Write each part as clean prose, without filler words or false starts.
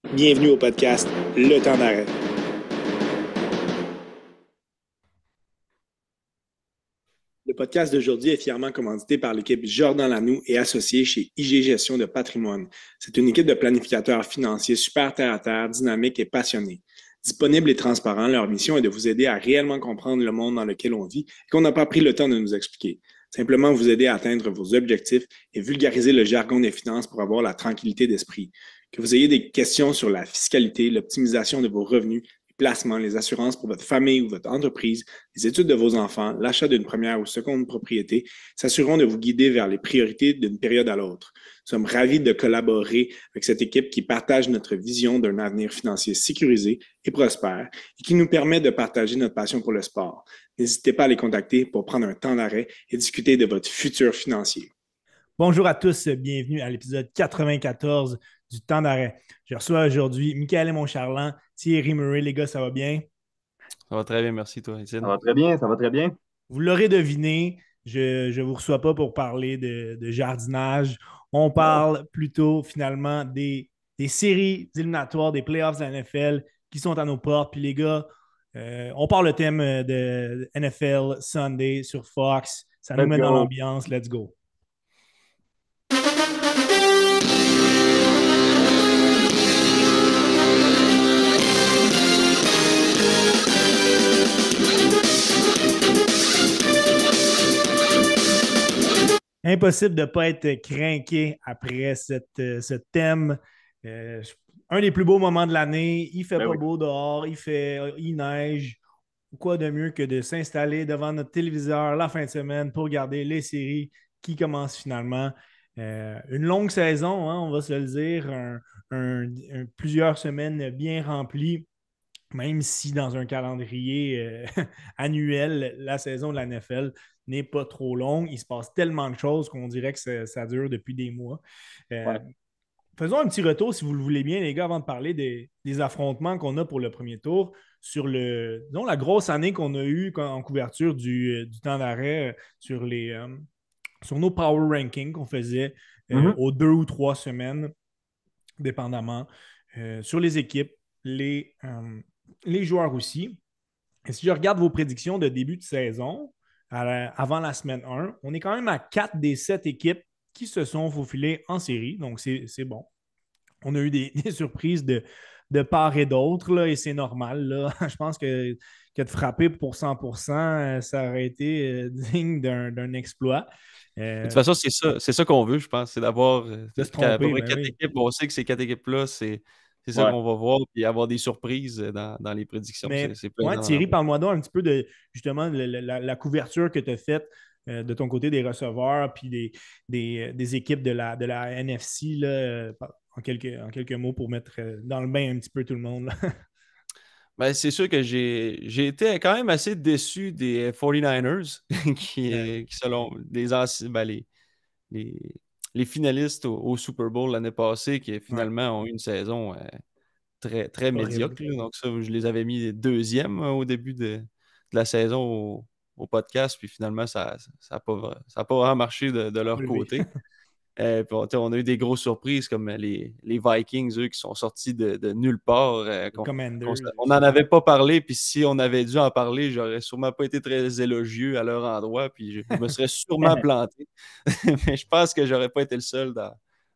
Bienvenue au podcast Le Temps d'arrêt. Le podcast d'aujourd'hui est fièrement commandité par l'équipe Jordan Lanoux et associé chez IG Gestion de Patrimoine. C'est une équipe de planificateurs financiers super terre-à-terre, dynamiques et passionnés. Disponibles et transparents, leur mission est de vous aider à réellement comprendre le monde dans lequel on vit et qu'on n'a pas pris le temps de nous expliquer. Simplement vous aider à atteindre vos objectifs et vulgariser le jargon des finances pour avoir la tranquillité d'esprit. Que vous ayez des questions sur la fiscalité, l'optimisation de vos revenus, les placements, les assurances pour votre famille ou votre entreprise, les études de vos enfants, l'achat d'une première ou seconde propriété, s'assureront de vous guider vers les priorités d'une période à l'autre. Nous sommes ravis de collaborer avec cette équipe qui partage notre vision d'un avenir financier sécurisé et prospère et qui nous permet de partager notre passion pour le sport. N'hésitez pas à les contacter pour prendre un temps d'arrêt et discuter de votre futur financier. Bonjour à tous, bienvenue à l'épisode 94 du Temps d'arrêt. Je reçois aujourd'hui Michael Moncharland, Thierry Murray. Les gars, ça va bien? Ça va très bien, merci toi, Ça Étienne. va très bien, ça va très bien. Vous l'aurez deviné, je ne vous reçois pas pour parler de jardinage. On Non. parle plutôt finalement des séries éliminatoires, des playoffs de la NFL qui sont à nos portes. Puis les gars, on parle le thème de NFL Sunday sur Fox. Ça nous Let's met dans go. l'ambiance. Let's go. Impossible de ne pas être craqué après ce thème. Euh, un des plus beaux moments de l'année. Il fait Ben pas oui. beau dehors, il neige. Quoi de mieux que de s'installer devant notre téléviseur la fin de semaine pour regarder les séries qui commencent finalement. Une longue saison, hein, on va se le dire, plusieurs semaines bien remplies, même si dans un calendrier annuel, la saison de la NFL n'est pas trop longue. Il se passe tellement de choses qu'on dirait que ça dure depuis des mois. Euh, Ouais. Faisons un petit retour, si vous le voulez bien, les gars, avant de parler des affrontements qu'on a pour le premier tour, sur disons, la grosse année qu'on a eue en couverture du temps d'arrêt sur nos power rankings qu'on faisait Mhm. aux 2 ou 3 semaines, dépendamment, sur les équipes, les joueurs aussi. Et si je regarde vos prédictions de début de saison, avant la semaine 1, on est quand même à 4 des 7 équipes qui se sont faufilées en série. Donc, c'est bon. On a eu des surprises de part et d'autre, là, et c'est normal. Là. Je pense que de frapper pour 100%, ça aurait été digne d'un exploit. De toute Euh, façon, c'est ça qu'on veut, je pense, c'est d'avoir de se à peu tromper, près ben quatre oui. équipes. On sait que ces quatre équipes-là, c'est ça Ouais. qu'on va voir, puis avoir des surprises dans les prédictions. Mais C'est ouais, plaisant d'en Thierry, avoir. parle-moi donc un petit peu de justement la couverture que tu as faite de ton côté des receveurs puis des équipes de la NFC là, en quelques mots pour mettre dans le bain un petit peu tout le monde. Là. Ben, c'est sûr que j'ai été quand même assez déçu des 49ers, Ouais, qui selon les anciens, les, les finalistes au Super Bowl l'année passée, qui ouais, finalement ont eu une saison très, très horrible. médiocre, là. Donc ça, je les avais mis deuxième au début de la saison au podcast, puis finalement, ça a pas vraiment marché de Ça n'a pas leur levé. côté. Puis on a eu des grosses surprises comme les Vikings, eux, qui sont sortis de nulle part. Les Commanders On n'en aussi. avait pas parlé, puis si on avait dû en parler, j'aurais sûrement pas été très élogieux à leur endroit, puis je me serais sûrement planté. Mais je pense que j'aurais pas été le seul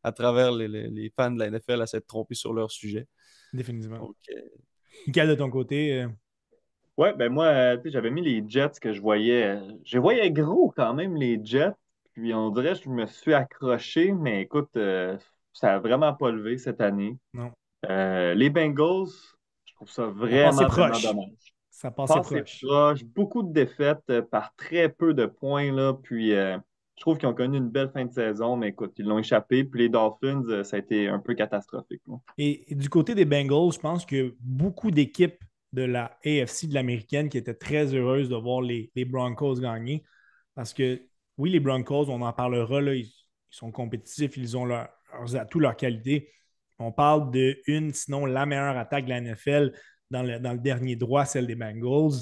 à travers les fans de la NFL à s'être trompés sur leur sujet. Définitivement. Donc, Michael, de ton côté, Ouais, ben moi, tu sais, j'avais mis les Jets que je voyais. Je voyais gros quand même, les Jets. Puis on dirait que je me suis accroché, mais écoute, ça a vraiment pas levé cette année. non. Les Bengals, je trouve ça Ça passait vraiment proche. dommage. Ça passait Pas assez proche. proche, beaucoup de défaites par très peu de points, là. Puis je trouve qu'ils ont connu une belle fin de saison, mais écoute, ils l'ont échappé. Puis les Dolphins, ça a été un peu catastrophique, là. Et du côté des Bengals, je pense que beaucoup d'équipes de la AFC, de l'américaine, qui étaient très heureuses de voir les Broncos gagner. Parce que, oui, les Broncos, on en parlera, là, ils sont compétitifs, ils ont leurs atouts, leurs qualités. On parle sinon la meilleure attaque de la NFL dans le dernier droit, celle des Bengals.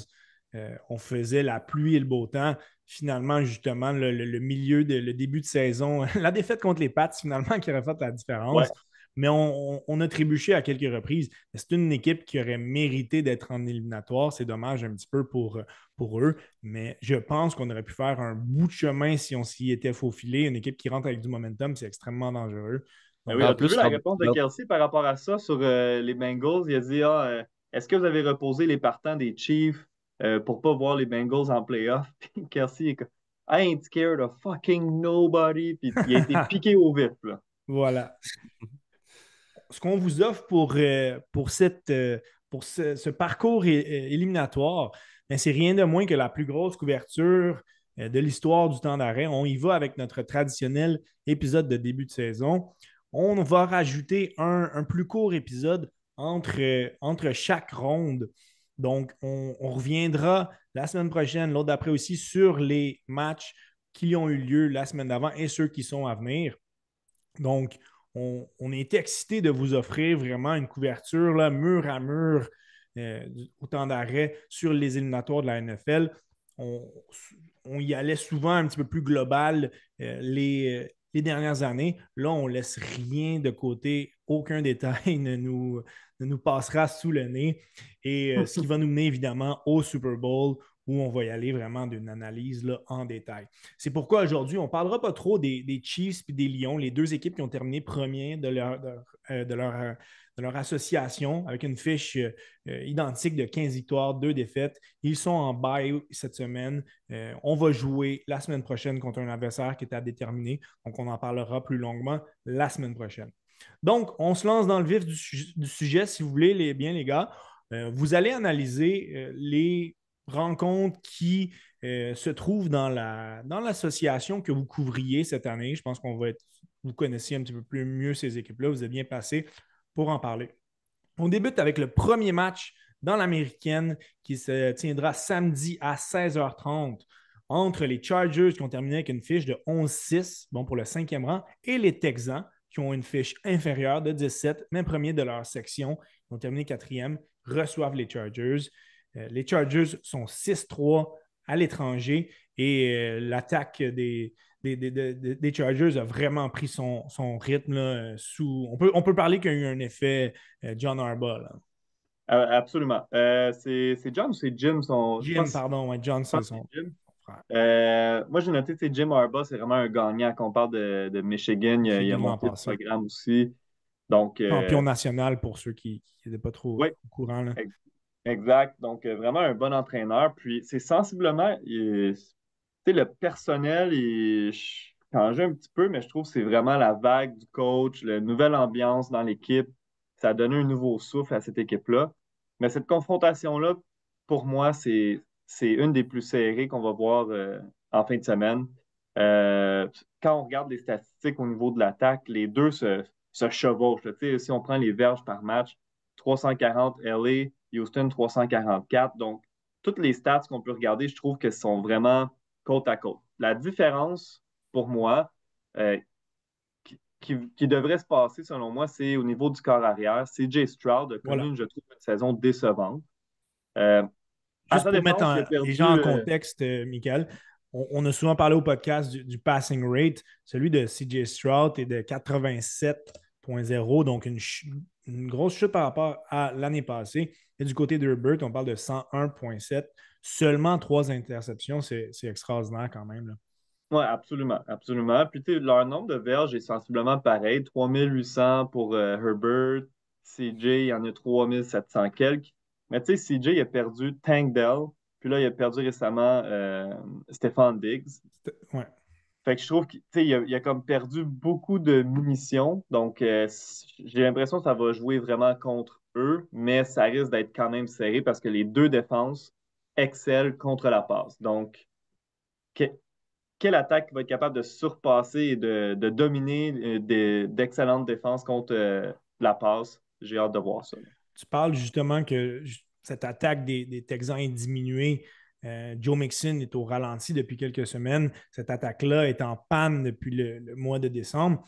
On faisait la pluie et le beau temps. Finalement, justement, le milieu, le début de saison, la défaite contre les Pats, finalement, qui aurait fait la Ouais. différence. mais on a trébuché à quelques reprises. C'est une équipe qui aurait mérité d'être en éliminatoire. C'est dommage un petit peu pour eux, mais je pense qu'on aurait pu faire un bout de chemin si on s'y était faufilé. Une équipe qui rentre avec du momentum, c'est extrêmement dangereux. Ben Donc, oui, En as-tu vu plus, la réponse de Kelsey par rapport à ça sur les Bengals? Il a dit est-ce que vous avez reposé les partants des Chiefs pour pas voir les Bengals en playoff? Puis Kelsey est comme I ain't scared of fucking nobody. Puis il a été piqué au vif, là. voilà. Ce qu'on vous offre pour ce parcours éliminatoire, ben, c'est rien de moins que la plus grosse couverture de l'histoire du temps d'arrêt. On y va avec notre traditionnel épisode de début de saison. On va rajouter un plus court épisode entre chaque ronde. Donc, on reviendra la semaine prochaine, l'autre d'après aussi, sur les matchs qui ont eu lieu la semaine d'avant et ceux qui sont à venir. Donc, on est excité de vous offrir vraiment une couverture là, mur à mur au temps d'arrêt sur les éliminatoires de la NFL. On, on y allait souvent un petit peu plus global les dernières années. Là, on ne laisse rien de côté, aucun détail ne nous passera sous le nez. Et ce qui va nous mener évidemment au Super Bowl où on va y aller vraiment d'une analyse là, en détail. C'est pourquoi aujourd'hui, on ne parlera pas trop des Chiefs et des Lions, les deux équipes qui ont terminé premiers de leur association avec une fiche identique de 15 victoires, 2 défaites. Ils sont en bye cette semaine. On va jouer la semaine prochaine contre un adversaire qui est à déterminer. Donc, on en parlera plus longuement la semaine prochaine. Donc, on se lance dans le vif du sujet, si vous voulez, bien les gars. Vous allez analyser les rencontres qui se trouvent dans l'association que vous couvriez cette année. Je pense vous connaissez un petit peu plus mieux ces équipes-là. Vous êtes bien placé pour en parler. On débute avec le premier match dans l'américaine qui se tiendra samedi à 16h30 entre les Chargers qui ont terminé avec une fiche de 11-6, bon pour le 5e rang, et les Texans qui ont une fiche inférieure de 17, même premier de leur section, ils ont terminé 4e, reçoivent les Chargers. Les Chargers sont 6-3 à l'étranger et l'attaque des Chargers a vraiment pris son rythme là, on peut parler qu'il y a eu un effet John Harbaugh. Là. Absolument. C'est John ou c'est Jim? Jim, pardon, ouais, John, Je c'est pense que son c'est Jim. frère. Moi, j'ai noté que Jim Harbaugh, c'est vraiment un gagnant. Quand on parle de Michigan, il a Michigan l'an monté le passé. programme aussi. Donc, Champion national pour ceux qui n'étaient pas trop oui, au courant. Là. exact. Donc, vraiment un bon entraîneur. Puis, c'est sensiblement, tu sais, le personnel, changé un petit peu, mais je trouve que c'est vraiment la vague du coach, la nouvelle ambiance dans l'équipe. Ça a donné un nouveau souffle à cette équipe-là. Mais cette confrontation-là, pour moi, c'est une des plus serrées qu'on va voir en fin de semaine. Euh, Quand on regarde les statistiques au niveau de l'attaque, les deux se chevauchent. Là. Tu sais, si on prend les verges par match, 340 LA, Houston 344. Donc, toutes les stats qu'on peut regarder, je trouve que sont vraiment côte à côte. La différence, pour moi, euh, qui devrait se passer, selon moi, c'est au niveau du corps arrière. CJ Stroud a Voilà. connu, je trouve, une saison décevante. Euh, à Juste sa pour mettre défense, il a les gens perdu. en contexte, Michael, on a souvent parlé au podcast du passing rate. Celui de CJ Stroud est de 87,0, donc une grosse chute par rapport à l'année passée. Et du côté de Herbert, on parle de 101,7. Seulement 3 interceptions, c'est extraordinaire quand même. Là. Oui, absolument, absolument. Puis, tu sais, leur nombre de verges est sensiblement pareil. 3800 pour Herbert. CJ, il y en a 3700 quelques. Mais tu sais, CJ, il a perdu Tank Dell. Puis là, il a perdu récemment Stephon Diggs. Ouais. Fait que je trouve qu'il il a comme perdu beaucoup de munitions. Donc, j'ai l'impression que ça va jouer vraiment contre eux, mais ça risque d'être quand même serré parce que les deux défenses excellent contre la passe. Donc, que- quelle attaque va être capable de surpasser et de dominer d'excellentes défenses contre la passe? J'ai hâte de voir ça. Tu parles justement que cette attaque des Texans est diminuée. Joe Mixon est au ralenti depuis quelques semaines. Cette attaque-là est en panne depuis le mois de décembre.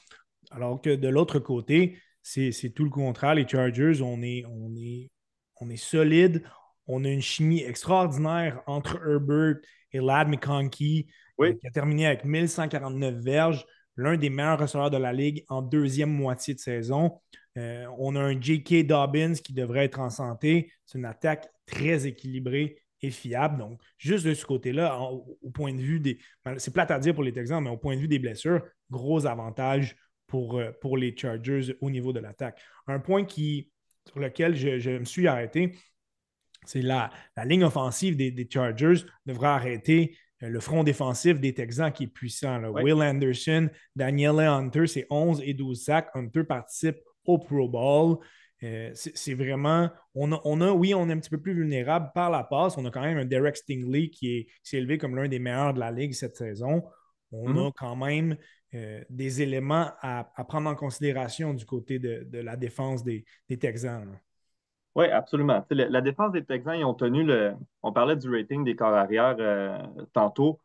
Alors que de l'autre côté, c'est tout le contraire. Les Chargers, on est solide. On a une chimie extraordinaire entre Herbert et Ladd McConkey, Oui, qui a terminé avec 1149 verges. l'un des meilleurs receveurs de la Ligue en deuxième moitié de saison. On a un J.K. Dobbins qui devrait être en santé. C'est une attaque très équilibrée et fiable. Donc, juste de ce côté-là, au point de vue des... C'est plate à dire pour les Texans, mais au point de vue des blessures, gros avantage pour les Chargers au niveau de l'attaque. Un point sur lequel je me suis arrêté, c'est la ligne offensive des Chargers devra arrêter le front défensif des Texans qui est puissant. Là. Oui. Will Anderson, Danielle Hunter, c'est 11 et 12 sacs. Hunter participe au Pro Bowl. C'est vraiment... on est un petit peu plus vulnérable par la passe. On a quand même un Derek Stingley qui s'est élevé comme l'un des meilleurs de la Ligue cette saison. On a quand même des éléments à prendre en considération du côté de la défense des Texans. Là. Oui, absolument. La défense des Texans, ils ont tenu On parlait du rating des corps arrière tantôt.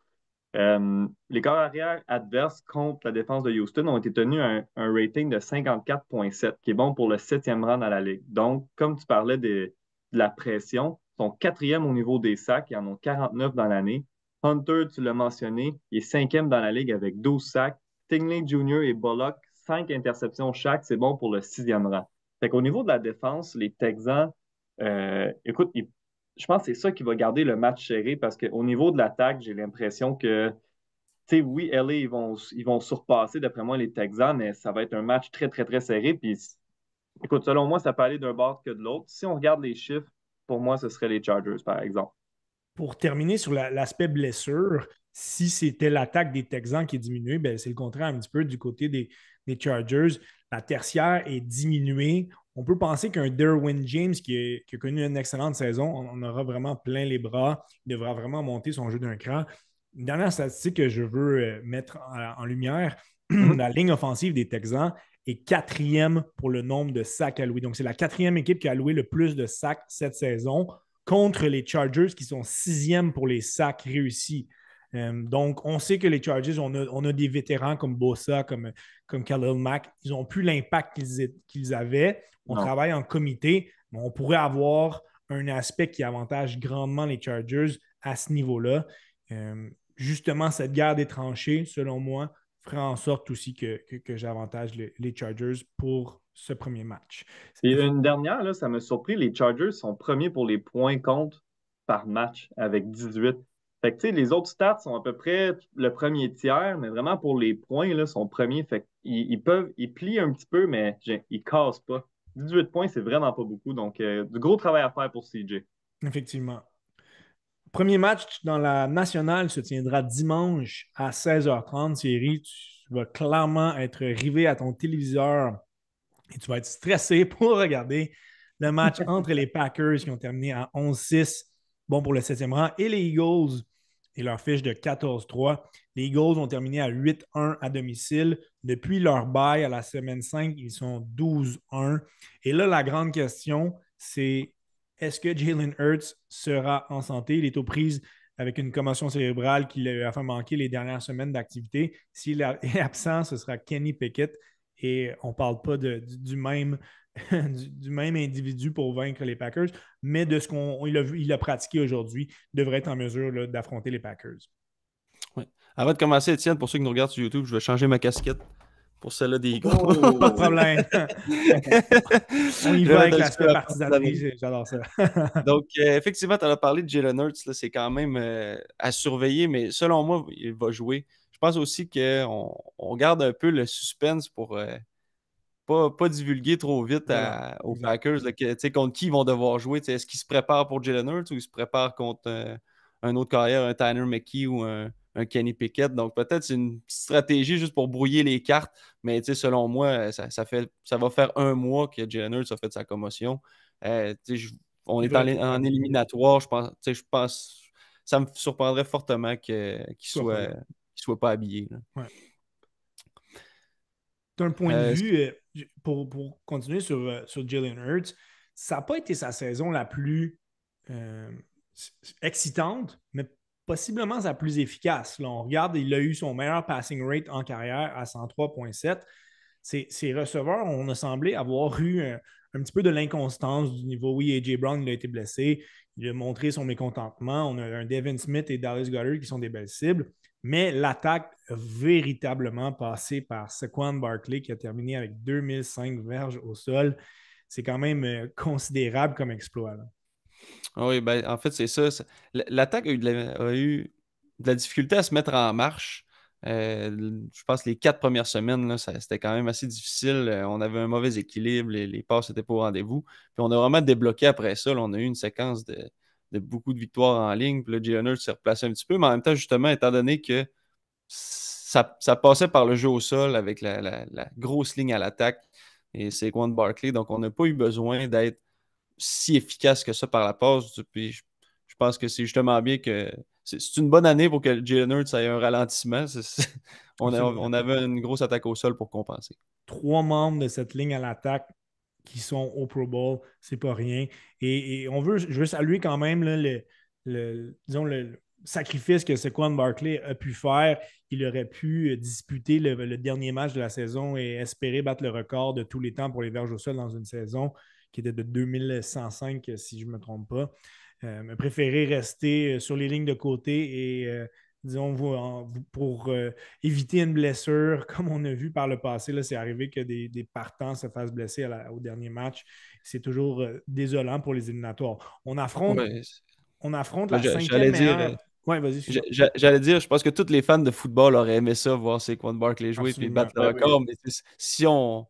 Les corps arrière adverses contre la défense de Houston ont été tenus à un rating de 54,7, qui est bon pour le 7e rang dans la Ligue. Donc, comme tu parlais de la pression, ils sont 4e au niveau des sacs, ils en ont 49 dans l'année. Hunter, tu l'as mentionné, il est 5e dans la Ligue avec 12 sacs. Stingley Jr. et Bullock, 5 interceptions chaque, c'est bon pour le 6e rang. Fait qu'au niveau de la défense, les Texans, écoute, je pense que c'est ça qui va garder le match serré parce qu'au niveau de l'attaque, j'ai l'impression que, tu sais, oui, LA, ils vont surpasser, d'après moi, les Texans, mais ça va être un match très, très, très serré. Puis, écoute, selon moi, ça peut aller d'un bord que de l'autre. Si on regarde les chiffres, pour moi, ce serait les Chargers, par exemple. Pour terminer sur l'aspect blessure, si c'était l'attaque des Texans qui est diminuée, ben c'est le contraire un petit peu du côté des Chargers. La tertiaire est diminuée. On peut penser qu'un Derwin James qui a connu une excellente saison, on aura vraiment plein les bras. Il devra vraiment monter son jeu d'un cran. Une dernière statistique que je veux mettre en lumière, la ligne offensive des Texans est 4e pour le nombre de sacs alloués. Donc, c'est la 4e équipe qui a alloué le plus de sacs cette saison contre les Chargers qui sont 6e pour les sacs réussis. Donc, on sait que les Chargers, on a des vétérans comme Bosa, comme Khalil Mack. Ils n'ont plus l'impact qu'ils avaient. On travaille en comité, mais on pourrait avoir un aspect qui avantage grandement les Chargers à ce niveau-là. Justement, cette guerre des tranchées, selon moi, fera en sorte aussi que j'avantage les Chargers pour ce premier match. Et une dernière, là, ça m'a surpris, les Chargers sont premiers pour les points contre par match avec 18. Fait que, tu sais, les autres stats sont à peu près le premier tiers, mais vraiment pour les points, là, sont premiers. Fait ils plient un petit peu, mais ils cassent pas. 18 points, c'est vraiment pas beaucoup. Donc, du gros travail à faire pour CJ. Effectivement. Premier match dans la nationale se tiendra dimanche à 16h30. Thierry, tu vas clairement être rivé à ton téléviseur et tu vas être stressé pour regarder le match entre les Packers qui ont terminé à 11-6, bon pour le 7e rang, et les Eagles et leur fiche de 14-3. Les Eagles ont terminé à 8-1 à domicile. Depuis leur bye à la semaine 5, ils sont 12-1. Et là, la grande question, c'est est-ce que Jalen Hurts sera en santé? Il est aux prises avec une commotion cérébrale qui lui a fait manquer les dernières semaines d'activité. S'il est absent, ce sera Kenny Pickett. Et on ne parle pas du même individu pour vaincre les Packers, mais de ce qu'il a pratiqué aujourd'hui, devrait être en mesure là, d'affronter les Packers. Ouais. Avant de commencer, Étienne, pour ceux qui nous regardent sur YouTube, je vais changer ma casquette pour celle-là des Eagles. Oh, pas de problème. On y va avec l'aspect partisanerie, j'adore ça. Donc, effectivement, tu en as parlé de Jalen Hurts, là, c'est quand même à surveiller, mais selon moi, il va jouer. Je pense aussi qu'on garde un peu le suspense pour pas divulguer trop vite aux Packers là, contre qui ils vont devoir jouer. Est-ce qu'ils se préparent pour Jalen Hurts ou ils se préparent contre un autre carrière, un Tanner McKee ou un Kenny Pickett? Donc, peut-être c'est une petite stratégie juste pour brouiller les cartes, mais selon moi, ça va faire un mois que Jalen Hurts a fait sa commotion. On est en éliminatoire, je pense ça me surprendrait fortement qu'il soit pas habillé. Ouais. D'un point de vue, pour continuer sur Jalen Hurts, ça n'a pas été sa saison la plus excitante, mais possiblement sa plus efficace. Là, on regarde, il a eu son meilleur passing rate en carrière à 103,7. Ses receveurs, on a semblé avoir eu un petit peu de l'inconstance du niveau. Oui, A.J. Brown, il a été blessé. Il a montré son mécontentement. On a un Devin Smith et Dallas Goedert qui sont des belles cibles. Mais l'attaque a véritablement passé par Saquon Barkley qui a terminé avec 2005 verges au sol. C'est quand même considérable comme exploit. Là. Oui, ben, en fait, c'est ça. L'attaque a eu de la difficulté à se mettre en marche. Je pense que les 4 premières semaines, là, c'était quand même assez difficile. On avait un mauvais équilibre, les passes n'étaient pas au rendez-vous. Puis on a vraiment débloqué après ça. Là, on a eu une séquence de beaucoup de victoires en ligne. Puis là, Jalen Hurts s'est replacé un petit peu, mais en même temps, justement, étant donné que ça passait par le jeu au sol avec la grosse ligne à l'attaque et c'est Saquon Barkley. Donc, on n'a pas eu besoin d'être si efficace que ça par la passe. Puis je pense que c'est justement bien que c'est une bonne année pour que Jalen Hurts ait un ralentissement. On avait une grosse attaque au sol pour compenser. 3 membres de cette ligne à l'attaque qui sont au Pro Bowl, c'est pas rien. Et je veux saluer quand même là, disons le sacrifice que Saquon Barkley a pu faire. Il aurait pu disputer le dernier match de la saison et espérer battre le record de tous les temps pour les verges au sol dans une saison qui était de 2105, si je ne me trompe pas. Mais préféré rester sur les lignes de côté et disons, pour éviter une blessure, comme on a vu par le passé, là, c'est arrivé que des partants se fassent blesser au dernier match. C'est toujours désolant pour les éliminatoires. Ouais, On affronte ben, la cinquième j'allais dire, meilleure. Oui, vas-y, excuse-moi. j'allais dire, je pense que tous les fans de football auraient aimé ça, voir Saquon Barkley jouer et Absolument. battre le Ben oui. record. Mais si on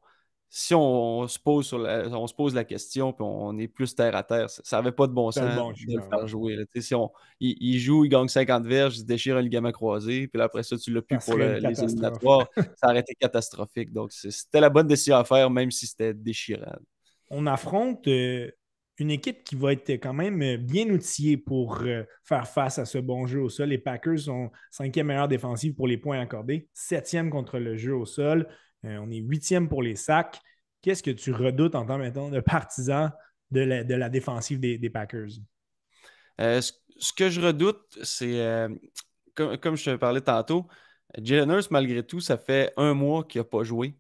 se pose on se pose la question puis on est plus terre à terre, ça n'avait pas de bon C'était le sens bon de le choix. faire Ouais. jouer. Là. Si il joue, il gagne 50 verges, il se déchire un ligament croisé, puis là, après ça, tu l'as Ça plus pour serait une les catastrophe. éliminatoires, ça aurait été catastrophique. Donc, c'était la bonne décision à faire, même si c'était déchirant. On affronte une équipe qui va être quand même bien outillée pour faire face à ce bon jeu au sol. Les Packers sont cinquième meilleure défensive pour les points accordés, septième contre le jeu au sol. On est huitième pour les sacs. Qu'est-ce que tu redoutes en tant mettons, de partisan de la défensive des Packers? Ce que je redoute, c'est, comme je te parlais tantôt, Jalen Hurts, malgré tout, ça fait un mois qu'il n'a pas joué.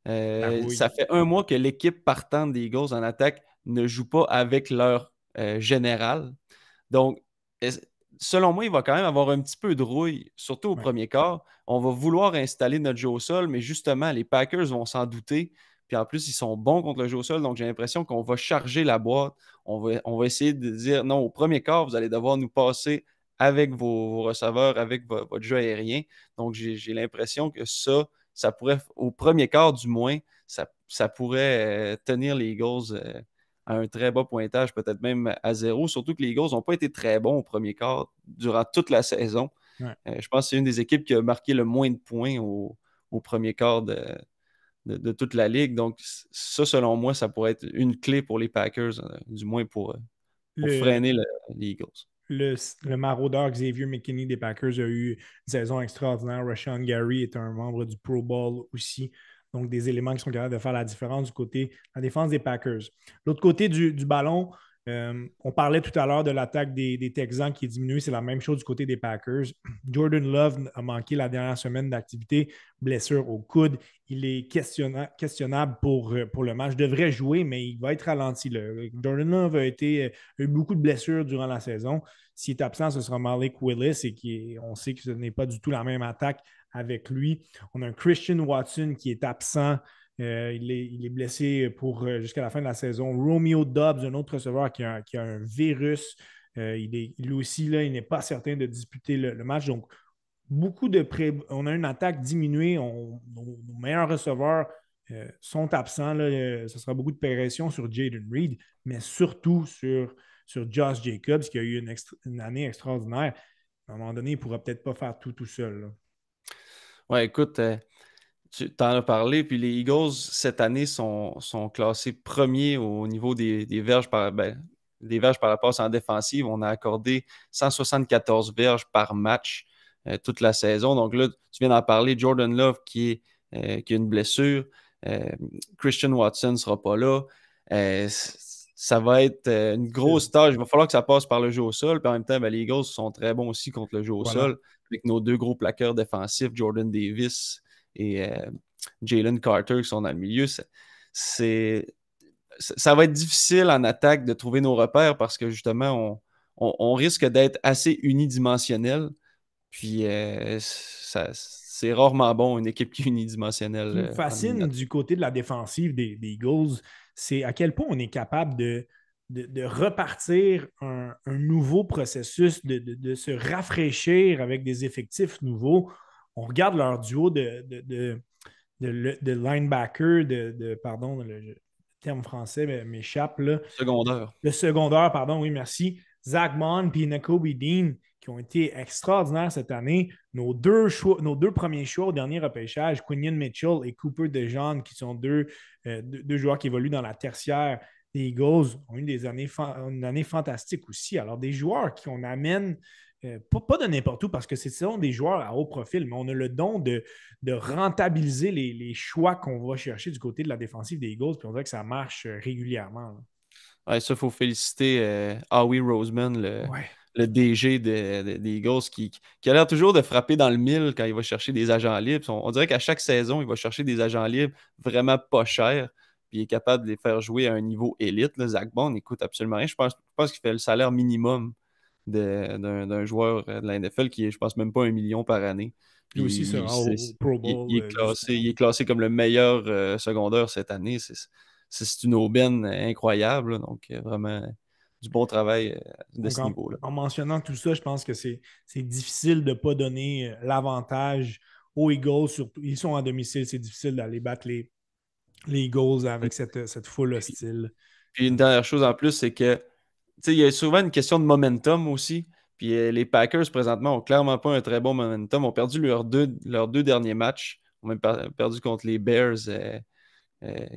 La rouille. Ça fait un mois que l'équipe partante des Eagles en attaque ne joue pas avec leur général. Donc, selon moi, il va quand même avoir un petit peu de rouille, surtout au Ouais. premier quart. On va vouloir installer notre jeu au sol, mais justement, les Packers vont s'en douter. Puis en plus, ils sont bons contre le jeu au sol, donc j'ai l'impression qu'on va charger la boîte. On va essayer de dire non, au premier quart, vous allez devoir nous passer avec vos receveurs, avec votre jeu aérien. Donc j'ai l'impression que ça pourrait, au premier quart du moins, ça pourrait tenir les Eagles à un très bas pointage, peut-être même à 0. Surtout que les Eagles n'ont pas été très bons au premier quart durant toute la saison. Ouais. Je pense que c'est une des équipes qui a marqué le moins de points au premier quart de toute la ligue. Donc, ça, selon moi, ça pourrait être une clé pour les Packers, du moins pour Le, freiner les Eagles. le maraudeur Xavier McKinney des Packers a eu une saison extraordinaire. Rashawn Gary est un membre du Pro Bowl aussi. Donc, des éléments qui sont capables de faire la différence du côté de la défense des Packers. L'autre côté du ballon, on parlait tout à l'heure de l'attaque des Texans qui est diminuée. C'est la même chose du côté des Packers. Jordan Love a manqué la dernière semaine d'activité, blessure au coude. Il est questionnable pour le match. Il devrait jouer, mais il va être ralenti. Là. Jordan Love a eu beaucoup de blessures durant la saison. S'il est absent, ce sera Malik Willis et on sait que ce n'est pas du tout la même attaque avec lui. On a un Christian Watson qui est absent. Il est blessé pour jusqu'à la fin de la saison. Romeo Doubs, un autre receveur qui a un virus. Lui aussi, là, il n'est pas certain de disputer le match. Donc, on a une attaque diminuée. Nos meilleurs receveurs sont absents. Là, ce sera beaucoup de pression sur Jaden Reed, mais surtout sur Josh Jacobs, qui a eu une année extraordinaire. À un moment donné, il ne pourra peut-être pas faire tout seul. Là. Ouais, écoute, tu t'en as parlé, puis les Eagles, cette année, sont classés premiers au niveau des verges des verges par la passe en défensive. On a accordé 174 verges par match toute la saison. Donc là, tu viens d'en parler, Jordan Love qui a une blessure. Euh, Christian Watson ne sera pas là. Ça va être une grosse tâche. Il va falloir que ça passe par le jeu au sol. Puis en même temps, ben, les Eagles sont très bons aussi contre le jeu au Voilà. sol. Avec nos deux gros plaqueurs défensifs, Jordan Davis et Jalen Carter qui sont dans le milieu. Ça va être difficile en attaque de trouver nos repères parce que justement, on risque d'être assez unidimensionnel. Puis c'est rarement bon, une équipe qui est Ce qui me unidimensionnelle en fascine éliminatoire. du côté de la défensive des Eagles, c'est à quel point on est capable de repartir un nouveau processus, de se rafraîchir avec des effectifs nouveaux. On regarde leur duo de linebacker, pardon, le terme français m'échappe, là. Secondaire. Le secondaire, pardon, oui, merci. Zach Bond et Nakobe Dean, qui ont été extraordinaires cette année. Nos deux premiers choix au dernier repêchage, Quinion Mitchell et Cooper DeJean, qui sont deux joueurs qui évoluent dans la tertiaire des Eagles, ont eu une année fantastique aussi. Alors, des joueurs qu'on amène pas de n'importe où, parce que ce sont des joueurs à haut profil, mais on a le don de rentabiliser les choix qu'on va chercher du côté de la défensive des Eagles, puis on dirait que ça marche régulièrement, là. Ouais, ça, il faut féliciter Howie Roseman, Ouais. le DG des Eagles, qui a l'air toujours de frapper dans le mille quand il va chercher des agents libres. On dirait qu'à chaque saison, il va chercher des agents libres vraiment pas chers, puis il est capable de les faire jouer à un niveau élite. Là. Zach Bond, il coûte absolument rien. Je pense qu'il fait le salaire minimum d'un joueur de la NFL qui est, je pense, même pas 1 million par année. Lui aussi Puis sera au Pro Bowl il est classé comme le meilleur secondaire cette année. C'est une aubaine incroyable. Là. Donc, vraiment du bon travail de Donc, ce niveau-là. en mentionnant tout ça, je pense que c'est difficile de ne pas donner l'avantage aux Eagles. Surtout, ils sont à domicile, c'est difficile d'aller battre les Eagles avec cette foule Puis, hostile. puis une dernière chose en plus, c'est que il y a souvent une question de momentum aussi. Puis les Packers, présentement, ont clairement pas un très bon momentum. Ont perdu leurs deux derniers matchs. Ont même perdu contre les Bears,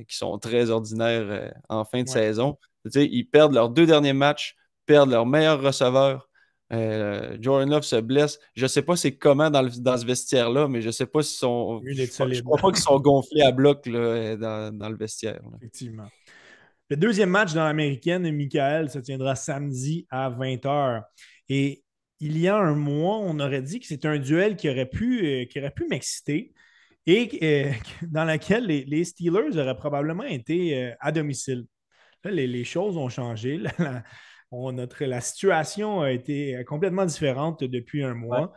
qui sont très ordinaires en fin de Ouais. saison. Ils perdent leurs deux derniers matchs, perdent leur meilleur receveur. Jordan Love se blesse. Je ne sais pas c'est comment dans ce vestiaire-là, mais je ne sais pas s'ils sont. Mieux Je d'être ne solide, crois pas qu'ils sont gonflés à bloc là, dans le vestiaire. Là. effectivement. Le deuxième match dans l'américaine, Michael, se tiendra samedi à 20h. Et il y a un mois, on aurait dit que c'est un duel qui aurait pu m'exciter et dans lequel les Steelers auraient probablement été à domicile. Là, les choses ont changé. La situation a été complètement différente depuis un Ouais. mois.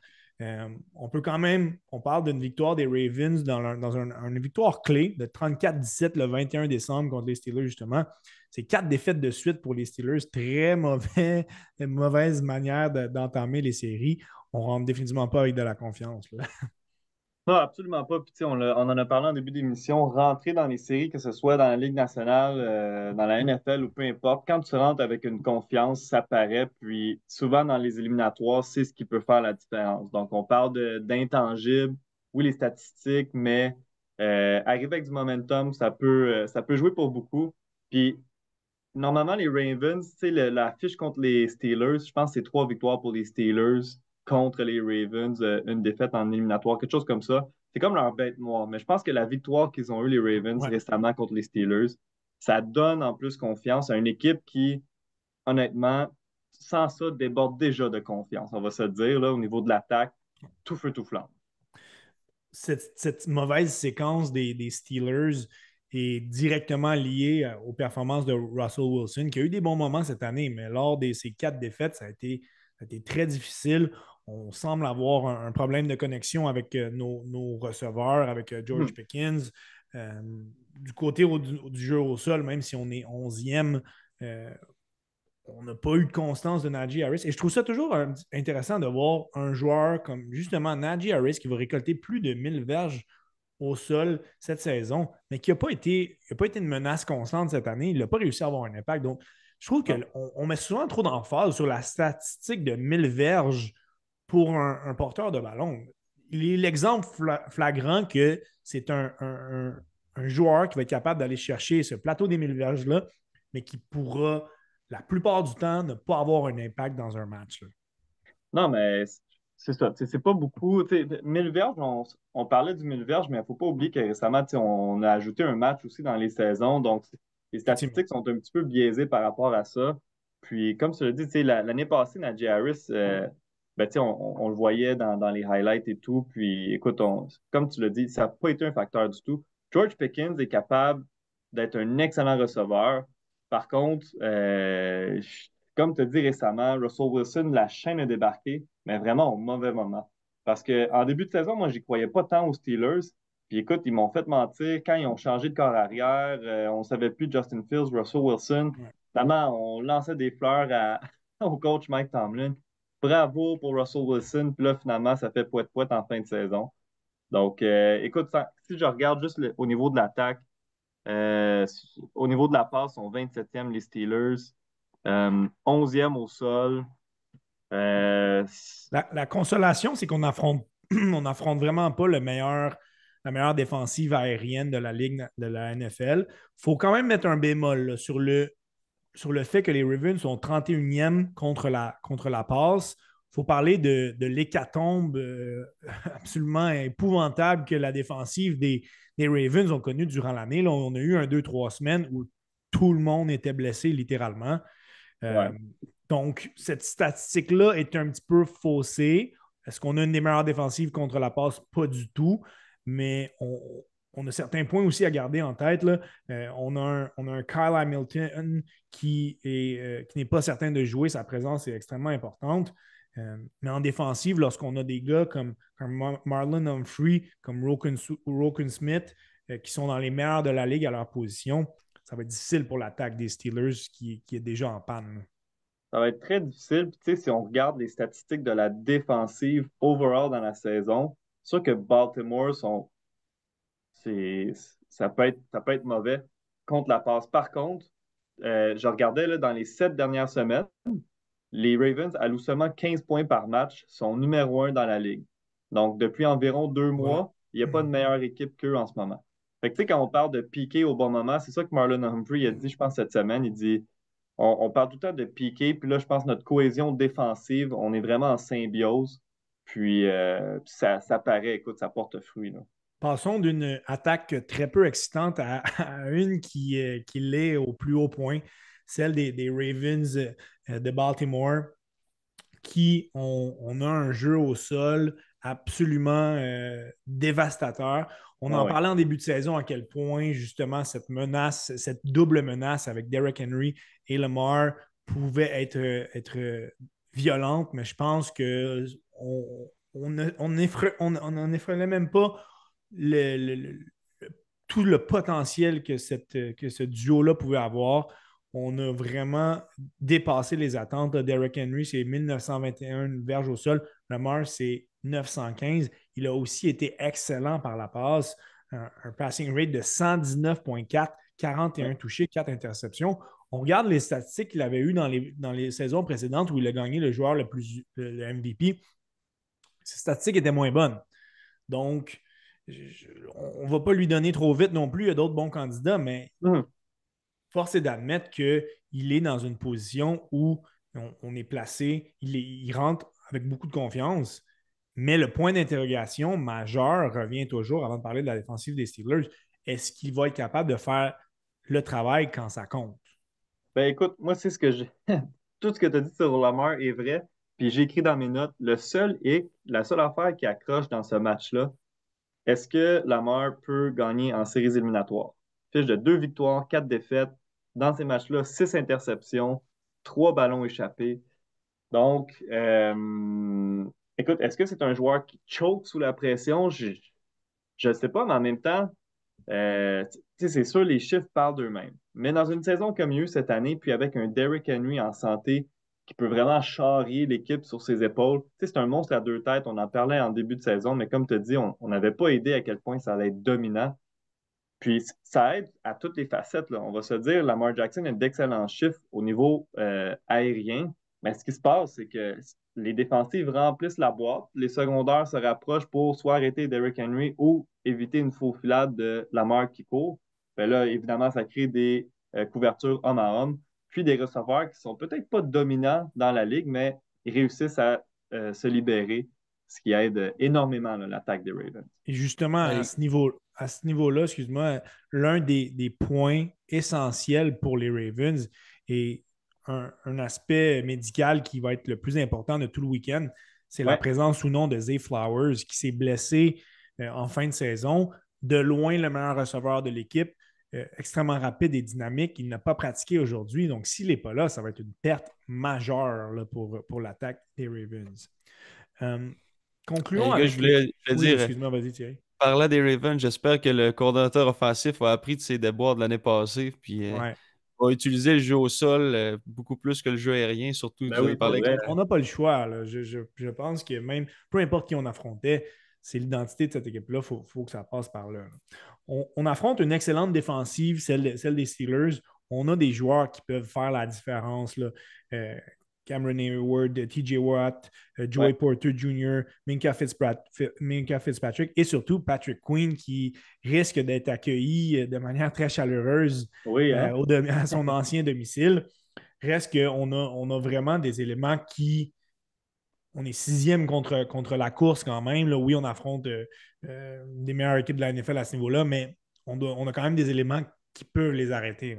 On parle d'une victoire des Ravens dans une victoire clé de 34-17 le 21 décembre contre les Steelers, justement. C'est 4 défaites de suite pour les Steelers. Très mauvaise manière d'entamer les séries. On ne rentre définitivement pas avec de la confiance, là. Non, absolument pas. Puis, tu sais, on en a parlé en début d'émission. Rentrer dans les séries, que ce soit dans la Ligue nationale, dans la NFL ou peu importe, quand tu rentres avec une confiance, ça paraît. Puis souvent dans les éliminatoires, c'est ce qui peut faire la différence. Donc, on parle d'intangibles, oui, les statistiques, mais arriver avec du momentum, ça peut jouer pour beaucoup. Puis normalement, les Ravens, tu sais, la fiche contre les Steelers, je pense que c'est 3 victoires pour les Steelers contre les Ravens, une défaite en éliminatoire, quelque chose comme ça. C'est comme leur bête noire. Mais je pense que la victoire qu'ils ont eue, les Ravens, Ouais. récemment contre les Steelers, ça donne en plus confiance à une équipe qui, honnêtement, sans ça, déborde déjà de confiance. On va se dire, là, au niveau de l'attaque, tout feu, tout flamme. Cette mauvaise séquence des Steelers est directement liée aux performances de Russell Wilson, qui a eu des bons moments cette année, mais lors de ces 4 défaites, ça a été très difficile. On semble avoir un problème de connexion avec nos receveurs, avec George Mhm. Pickens. Du côté du jeu au sol, même si on est 11e, on n'a pas eu de constance de Najee Harris. Et je trouve ça toujours intéressant de voir un joueur comme justement Najee Harris qui va récolter plus de 1000 verges au sol cette saison, mais qui n'a pas été une menace constante cette année. Il n'a pas réussi à avoir un impact. Donc, je trouve Non. qu'on met souvent trop d'emphase sur la statistique de 1000 verges pour un porteur de ballon. Il est l'exemple flagrant que c'est un joueur qui va être capable d'aller chercher ce plateau des 1000 verges-là, mais qui pourra la plupart du temps ne pas avoir un impact dans un match, là. Non, mais c'est ça. Tu sais, c'est pas beaucoup. Tu sais, 1000 verges, on parlait du 1000 verges, mais il ne faut pas oublier que récemment, tu sais, on a ajouté un match aussi dans les saisons. Donc, les Effectivement. statistiques sont un petit peu biaisées par rapport à ça. Puis, comme tu l'as dit, tu sais, l'année passée, Najee Harris, ben, tu sais, on le voyait dans les highlights et tout. Puis, écoute, comme tu l'as dit, ça n'a pas été un facteur du tout. George Pickens est capable d'être un excellent receveur. Par contre, comme tu as dit récemment, Russell Wilson, la chaîne a débarqué, mais vraiment au mauvais moment. Parce qu'en début de saison, moi, j'y croyais pas tant aux Steelers. Puis écoute, ils m'ont fait mentir quand ils ont changé de corps arrière. On ne savait plus Justin Fields, Russell Wilson. Ouais. Notamment, on lançait des fleurs au coach Mike Tomlin. Bravo pour Russell Wilson. Puis là, finalement, ça fait poète-poète en fin de saison. Donc, écoute, si je regarde juste au niveau de l'attaque, euh, au niveau de la passe, ils sont 27e, les Steelers. 11e au sol. Euh, La consolation, c'est qu'on affronte, on n'affronte vraiment pas la meilleure défensive aérienne de la Ligue de la NFL. Il faut quand même mettre un bémol là, sur le fait que les Ravens sont 31e contre la passe. Il faut parler de l'hécatombe absolument épouvantable que la défensive des Ravens ont connue durant l'année. Là, on a eu 2-3 semaines où tout le monde était blessé littéralement. Euh, ouais. donc, cette statistique-là est un petit peu faussée. Est-ce qu'on a une des meilleures défensives contre la passe? Pas du tout. Mais on a certains points aussi à garder en tête. Là. On a un Kyle Hamilton qui n'est pas certain de jouer. Sa présence est extrêmement importante. Mais en défensive, lorsqu'on a des gars comme Marlon Humphrey, comme Roquan Smith, qui sont dans les meilleurs de la ligue à leur position, ça va être difficile pour l'attaque des Steelers qui est déjà en panne. Ça va être très difficile. Puis, tu sais, si on regarde les statistiques de la défensive overall dans la saison, c'est sûr que Baltimore c'est, ça peut être mauvais contre la passe. Par contre, je regardais là, dans les 7 dernières semaines, les Ravens allouent seulement 15 points par match, sont numéro 1 dans la ligue. Donc, depuis environ 2 Voilà. mois, il n'y a pas de meilleure équipe qu'eux en ce moment. Fait que, tu sais, quand on parle de piquer au bon moment, c'est ça que Marlon Humphrey a dit, je pense, cette semaine. Il dit on parle tout le temps de piquer, puis là, je pense que notre cohésion défensive, on est vraiment en symbiose. Puis ça paraît, écoute, ça porte fruit. Là. Passons d'une attaque très peu excitante à une qui l'est au plus haut point, celle des Ravens de Baltimore, qui on a un jeu au sol absolument dévastateur. On Ah en ouais. parlait en début de saison à quel point justement cette menace, cette double menace avec Derrick Henry et Lamar pouvait être violente, mais je pense que on n'en effleurait même pas tout le potentiel que ce duo-là pouvait avoir. On a vraiment dépassé les attentes. Derrick Henry, c'est 1921 verges au sol. Lamar, c'est 915. Il a aussi été excellent par la passe. Un passing rate de 119,4, 41 Ouais. touchés, 4 interceptions. On regarde les statistiques qu'il avait eues dans les saisons précédentes où il a gagné le joueur le MVP. Ses statistiques étaient moins bonnes. Donc, on ne va pas lui donner trop vite non plus. Il y a d'autres bons candidats, mais Mhm. force est d'admettre qu'il est dans une position où on est placé, il rentre avec beaucoup de confiance, mais le point d'interrogation majeur revient toujours, avant de parler de la défensive des Steelers, est-ce qu'il va être capable de faire le travail quand ça compte? Ben écoute, moi, c'est ce que j'ai. Tout ce que tu as dit sur Lamar est vrai. Puis j'ai écrit dans mes notes, la seule affaire qui accroche dans ce match-là, est-ce que Lamar peut gagner en séries éliminatoires? Fiche de 2 victoires, 4 défaites. Dans ces matchs-là, 6 interceptions, 3 ballons échappés. Donc, écoute, est-ce que c'est un joueur qui choke sous la pression? Je ne sais pas, mais en même temps, tu sais, c'est sûr, les chiffres parlent d'eux-mêmes. Mais dans une saison comme il y a eu cette année, puis avec un Derrick Henry en santé qui peut vraiment charrier l'équipe sur ses épaules, tu sais, c'est un monstre à 2 têtes. On en parlait en début de saison, mais comme tu as dit, on n'avait pas idée à quel point ça allait être dominant. Puis ça aide à toutes les facettes, là. On va se dire, Lamar Jackson a d'excellents chiffres au niveau aérien, mais ce qui se passe, c'est que les défensives remplissent la boîte, les secondaires se rapprochent pour soit arrêter Derrick Henry ou éviter une faufilade de Lamar qui court. Ben là, évidemment, ça crée des couvertures homme à homme, puis des receveurs qui sont peut-être pas dominants dans la ligue, mais ils réussissent à se libérer, ce qui aide énormément là, l'attaque des Ravens. Et justement, Ouais. à ce niveau-là, excuse-moi, l'un des points essentiels pour les Ravens et un aspect médical qui va être le plus important de tout le week-end, c'est la Ouais. présence ou non de Zay Flowers qui s'est blessé en fin de saison. De loin, le meilleur receveur de l'équipe, extrêmement rapide et dynamique. Il n'a pas pratiqué aujourd'hui. Donc, s'il n'est pas là, ça va être une perte majeure là, pour l'attaque des Ravens. Euh, Concluons Les gars, avec je voulais Oui, dire, excuse-moi, vas-y Thierry. parlant des Ravens, j'espère que le coordonnateur offensif a appris de ses déboires de l'année passée, puis Ouais. va utiliser le jeu au sol beaucoup plus que le jeu aérien, surtout Ben vous oui, avez pour parlé vrai. On n'a pas le choix. Là. Je pense que même, peu importe qui on affrontait, c'est l'identité de cette équipe-là. Il faut que ça passe par là. On affronte une excellente défensive, celle des Steelers. On a des joueurs qui peuvent faire la différence. Là. Euh, Cameron Hayward, TJ Watt, Joey Ouais. Porter Jr., Minka Fitzpatrick et surtout Patrick Queen qui risque d'être accueilli de manière très chaleureuse Oui, hein? à son ancien domicile. Reste qu'on a vraiment des éléments qui. On est sixième contre la course quand même. Là. Oui, on affronte des meilleures équipes de la NFL à ce niveau-là, mais on a quand même des éléments qui peuvent les arrêter.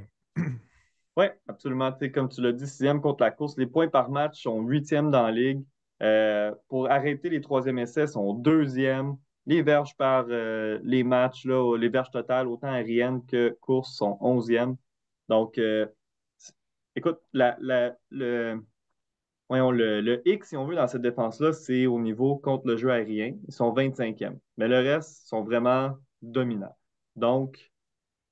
Oui, absolument. Tu sais, comme tu l'as dit, sixième contre la course. Les points par match sont huitièmes dans la ligue. Pour arrêter les troisième essais, sont deuxième. Les verges par les matchs, là, les verges totales, autant aériennes que courses, sont onzièmes. Donc, écoute, voyons, le X, si on veut, dans cette défense-là, c'est au niveau contre le jeu aérien. Ils sont 25e. Mais le reste sont vraiment dominants. Donc,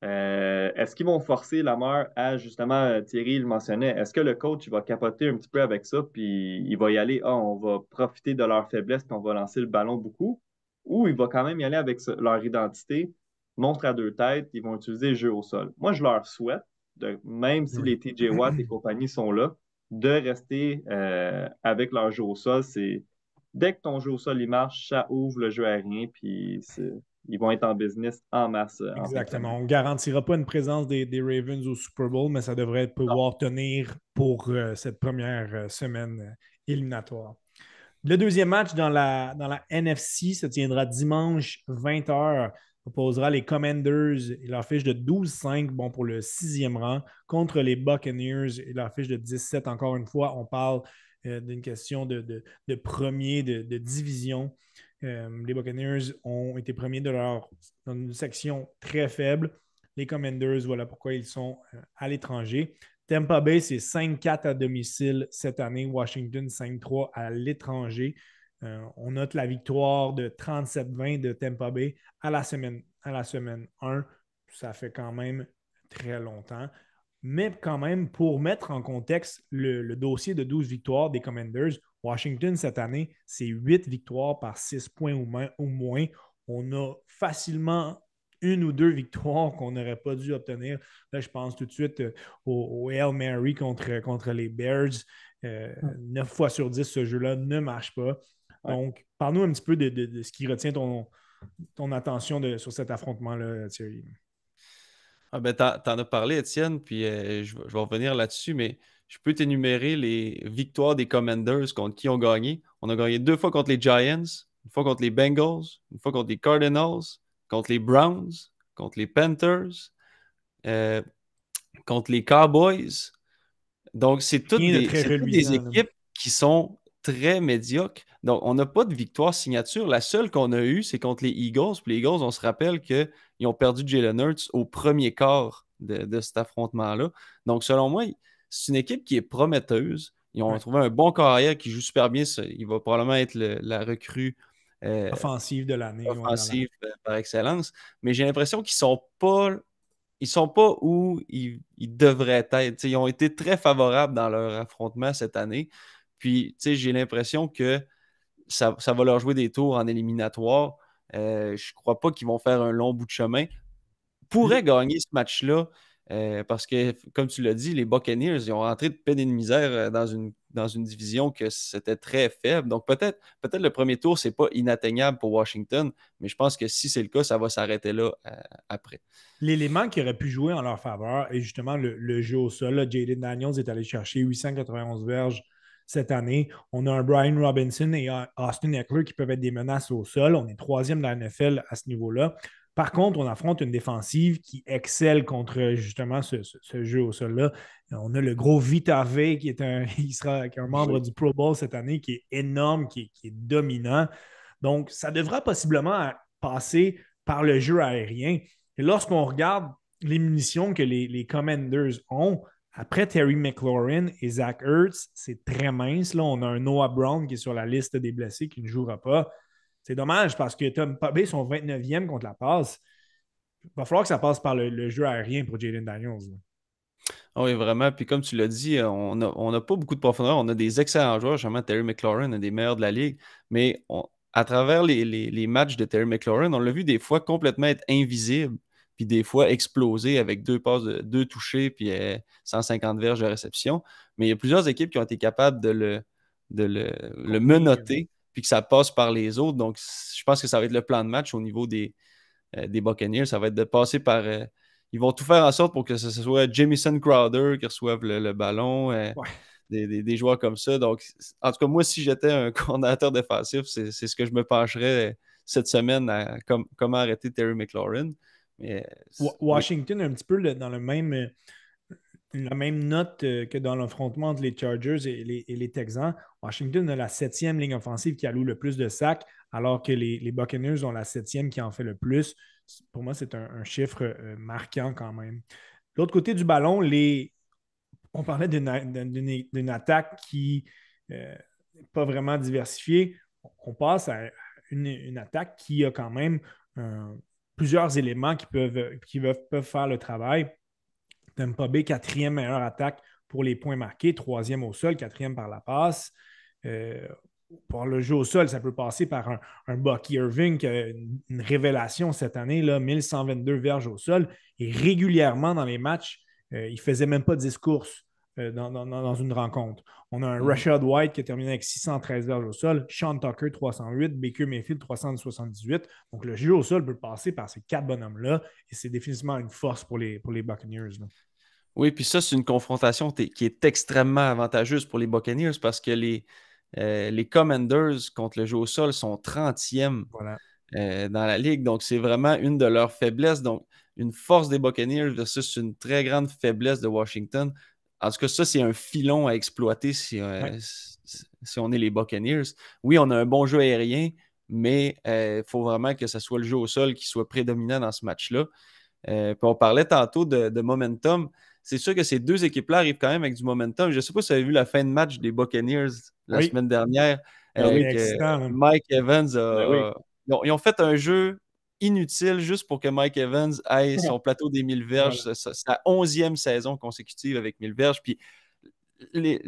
est-ce qu'ils vont forcer Lamar à, justement, Thierry le mentionnait, est-ce que le coach il va capoter un petit peu avec ça, puis il va y aller, on va profiter de leur faiblesse, puis on va lancer le ballon beaucoup, ou il va quand même y aller avec leur identité, montre à deux têtes, ils vont utiliser le jeu au sol. Moi, je leur souhaite, même si Oui. les TJ Watt et compagnie sont là, de rester avec leur jeu au sol. Dès que ton jeu au sol il marche, ça ouvre le jeu aérien, puis ils vont être en business en masse en fin de semaine. Exactement. On ne garantira pas une présence des Ravens au Super Bowl, mais ça devrait pouvoir tenir pour cette première semaine éliminatoire. Le deuxième match dans la NFC se tiendra dimanche 20h. On opposera les Commanders et leur fiche de 12-5, bon, pour le sixième rang, contre les Buccaneers et leur fiche de 17. Encore une fois, on parle d'une question de premier de division. Les Buccaneers ont été premiers dans une section très faible. Les Commanders, voilà pourquoi ils sont à l'étranger. Tampa Bay, c'est 5-4 à domicile cette année. Washington, 5-3 à l'étranger. On note la victoire de 37-20 de Tampa Bay à la semaine 1. Ça fait quand même très longtemps. Mais quand même, pour mettre en contexte le dossier de 12 victoires des Commanders, Washington, cette année, c'est 8 victoires par 6 points ou moins. On a facilement une ou deux victoires qu'on n'aurait pas dû obtenir. Là, je pense tout de suite au Hail Mary contre les Bears. 9 fois sur 10, ce jeu-là ne marche pas. Ouais. Donc, parle-nous un petit peu de ce qui retient ton attention sur cet affrontement-là, Thierry. Ah ben, t'en as parlé, Étienne, puis je vais revenir là-dessus, mais je peux t'énumérer les victoires des Commanders contre qui ont gagné. On a gagné 2 fois contre les Giants, une fois contre les Bengals, une fois contre les Cardinals, contre les Browns, contre les Panthers, euh, contre les Cowboys. Donc, Rien de très c'est toutes des reluisant. Là. équipes qui sont très médiocres. Donc, on n'a pas de victoire signature. La seule qu'on a eue, c'est contre les Eagles. Puis les Eagles, on se rappelle qu'ils ont perdu Jalen Hurts au premier quart de cet affrontement-là. Donc, selon moi, c'est une équipe qui est prometteuse. Ils ont Ouais. trouvé un bon carrière qui joue super bien. Il va probablement être la recrue Offensive de l'année. Ouais, offensive par excellence. Mais j'ai l'impression qu'ils sont pas où ils devraient être. T'sais, ils ont été très favorables dans leur affrontement cette année. Puis, j'ai l'impression que ça va leur jouer des tours en éliminatoire. Je crois pas qu'ils vont faire un long bout de chemin. Pourraient gagner ce match-là parce que, comme tu l'as dit, les Buccaneers, ils ont rentré de peine et de misère dans une division que c'était très faible. Donc, peut-être le premier tour, c'est pas inatteignable pour Washington, mais je pense que si c'est le cas, ça va s'arrêter là après. L'élément qui aurait pu jouer en leur faveur est justement le jeu au sol. Là, Jaden Daniels est allé chercher 891 verges cette année. On a un Brian Robinson et un Austin Eckler qui peuvent être des menaces au sol. On est troisième dans la NFL à ce niveau-là. Par contre, on affronte une défensive qui excelle contre justement ce jeu au sol-là. On a le gros Vita V qui est un membre du Pro Bowl cette année, qui est énorme, qui est dominant. Donc, ça devra possiblement passer par le jeu aérien. Et lorsqu'on regarde les munitions que les Commanders ont, après Terry McLaurin et Zach Ertz, c'est très mince. Là, on a un Noah Brown qui est sur la liste des blessés qui ne jouera pas. C'est dommage parce que Tampa Bay sont 29e contre la passe. Il va falloir que ça passe par le jeu aérien pour Jaden Daniels. Là. Ah oui, vraiment. Puis comme tu l'as dit, on n'a pas beaucoup de profondeur. On a des excellents joueurs. Justement, Terry McLaurin, un des meilleurs de la ligue. Mais à travers les matchs de Terry McLaurin, on l'a vu des fois complètement être invisible, puis des fois exploser avec deux passes, deux touchés, puis 150 verges de réception. Mais il y a plusieurs équipes qui ont été capables de le menotter, puis que ça passe par les autres. Donc, je pense que ça va être le plan de match au niveau des Buccaneers. Ça va être de passer par. Ils vont tout faire en sorte pour que ce soit Jamison Crowder qui reçoive le ballon, Ouais. des joueurs comme ça. Donc, en tout cas, moi, si j'étais un coordinateur défensif, c'est ce que je me pencherais cette semaine à comment arrêter Terry McLaurin. Mais, oui. Washington est un petit peu dans la même note que dans l'affrontement entre les Chargers et les Texans. Washington a la 7e ligne offensive qui alloue le plus de sacs, alors que les Buccaneers ont la 7e qui en fait le plus. Pour moi, c'est un chiffre marquant quand même. De l'autre côté du ballon, on parlait d'une attaque qui n'est pas vraiment diversifiée. On passe à une attaque qui a quand même plusieurs éléments qui peuvent faire le travail. Tampa Bay, 4e meilleure attaque pour les points marqués, 3e au sol, 4e par la passe. Pour le jeu au sol, ça peut passer par un Bucky Irving qui a une révélation cette année, là, 1122 verges au sol. Et régulièrement dans les matchs, il ne faisait même pas 10 courses dans une rencontre. On a un Rashad White qui a terminé avec 613 verges au sol, Sean Tucker 308, Baker Mayfield 378. Donc le jeu au sol peut passer par ces 4 bonhommes-là et c'est définitivement une force pour les Buccaneers. Là. Oui, puis ça, c'est une confrontation qui est extrêmement avantageuse pour les Buccaneers parce que les Commanders contre le jeu au sol sont 30e Voilà. dans la ligue. Donc, c'est vraiment une de leurs faiblesses. Donc, une force des Buccaneers versus une très grande faiblesse de Washington. En tout cas, ça, c'est un filon à exploiter si on est les Buccaneers. Oui, on a un bon jeu aérien, mais il faut vraiment que ce soit le jeu au sol qui soit prédominant dans ce match-là. Puis on parlait tantôt de momentum. C'est sûr que ces deux équipes-là arrivent quand même avec du momentum. Je ne sais pas si vous avez vu la fin de match des Buccaneers la Oui. semaine dernière. Oui, Que excitant. Hein. Mike Evans Ben oui. ils ont fait un jeu inutile juste pour que Mike Evans aille son plateau des 1000 verges. Voilà. Sa 11e saison consécutive avec 1000 verges. Puis les,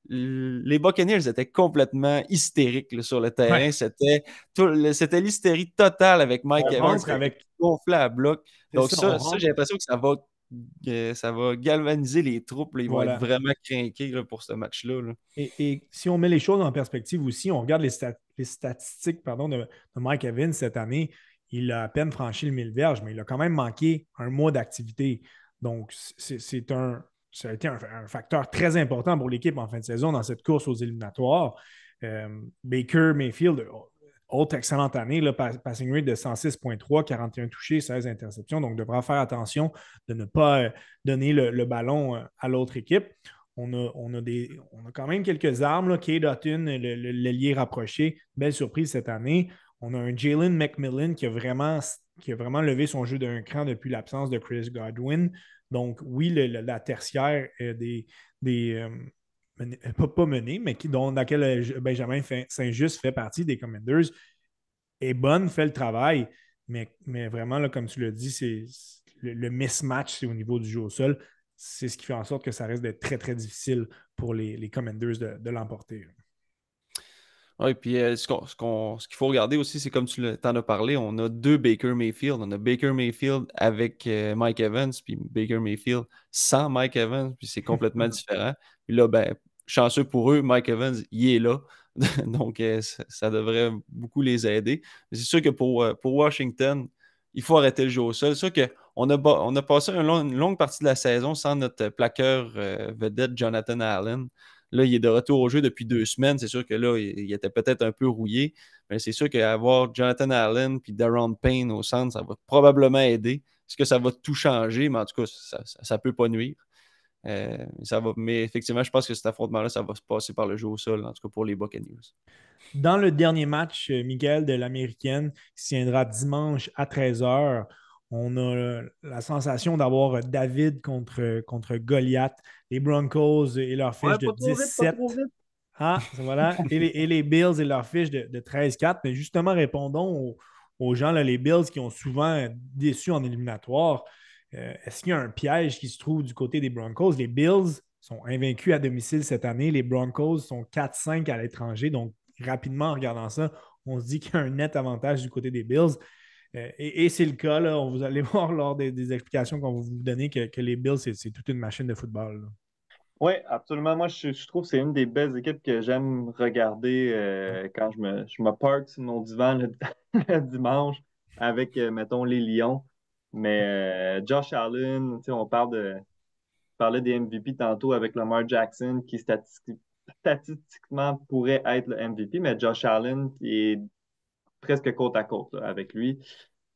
les Buccaneers étaient complètement hystériques là, sur le terrain. Ouais. C'était l'hystérie totale avec Mike On Evans rentre avec. qui gonflait à bloc. C'est Donc, ça, on ça rentre. j'ai l'impression que ça va galvaniser les troupes. Là. Ils vont Voilà. être vraiment craqués là, pour ce match-là. Là. Et si on met les choses en perspective aussi, on regarde les statistiques de Mike Evans cette année. Il a à peine franchi le 1000 verges, mais il a quand même manqué un mois d'activité. Donc, ça a été un facteur très important pour l'équipe en fin de saison dans cette course aux éliminatoires. Baker Mayfield, autre excellente année, là, passing rate de 106,3, 41 touchés, 16 interceptions. Donc, devra faire attention de ne pas donner le ballon à l'autre équipe. On a quand même quelques armes. Là. Cade Otton, l'ailier rapproché, belle surprise cette année. On a un Jalen McMillan qui a vraiment levé son jeu d'un cran depuis l'absence de Chris Godwin. Donc, oui, la tertiaire pas menée, mais dans laquelle Benjamin Saint-Just fait partie des Commanders, est bonne, fait le travail, mais vraiment, là, comme tu l'as dit, c'est le mismatch, c'est au niveau du jeu au sol. C'est ce qui fait en sorte que ça reste d'être très, très difficile pour les Commanders de l'emporter. Oui, puis ce qu'il faut regarder aussi, c'est comme tu en as parlé, on a deux Baker Mayfield. On a Baker Mayfield avec Mike Evans, puis Baker Mayfield sans Mike Evans, puis c'est complètement différent. Puis là, ben, chanceux pour eux, Mike Evans, il est là. Donc, ça devrait beaucoup les aider. Mais c'est sûr que pour Washington, il faut arrêter le jeu au sol. C'est sûr qu'on a passé une longue partie de la saison sans notre plaqueur vedette Jonathan Allen. Là, il est de retour au jeu depuis 2 semaines. C'est sûr que là, il était peut-être un peu rouillé. Mais c'est sûr qu'avoir Jonathan Allen puis Daron Payne au centre, ça va probablement aider. Est-ce que ça va tout changer? Mais en tout cas, ça peut pas nuire. Mais effectivement, je pense que cet affrontement-là, ça va se passer par le jeu au sol, en tout cas pour les Buccaneers. Dans le dernier match, Miguel, de l'Américaine, qui se tiendra dimanche à 13h, on a la sensation d'avoir David contre Goliath. Les Broncos et leur fiche de Pas trop vite, pas 17. trop vite. Voilà. Et les Bills et leur fiche de 13-4. Mais justement, répondons aux gens, là, les Bills qui ont souvent déçu en éliminatoire. Est-ce qu'il y a un piège qui se trouve du côté des Broncos? Les Bills sont invaincus à domicile cette année. Les Broncos sont 4-5 à l'étranger. Donc, rapidement, en regardant ça, on se dit qu'il y a un net avantage du côté des Bills. Et c'est le cas, là. Vous allez voir lors des explications qu'on va vous donner que les Bills, c'est toute une machine de football, là. Oui, absolument. Moi, je trouve que c'est une des belles équipes que j'aime regarder quand je me parque sur mon divan le, le dimanche avec, mettons, les Lions. Mais Josh Allen, tu sais, parlait des MVP tantôt avec Lamar Jackson qui statistiquement pourrait être le MVP, mais Josh Allen qui est presque côte à côte là, avec lui.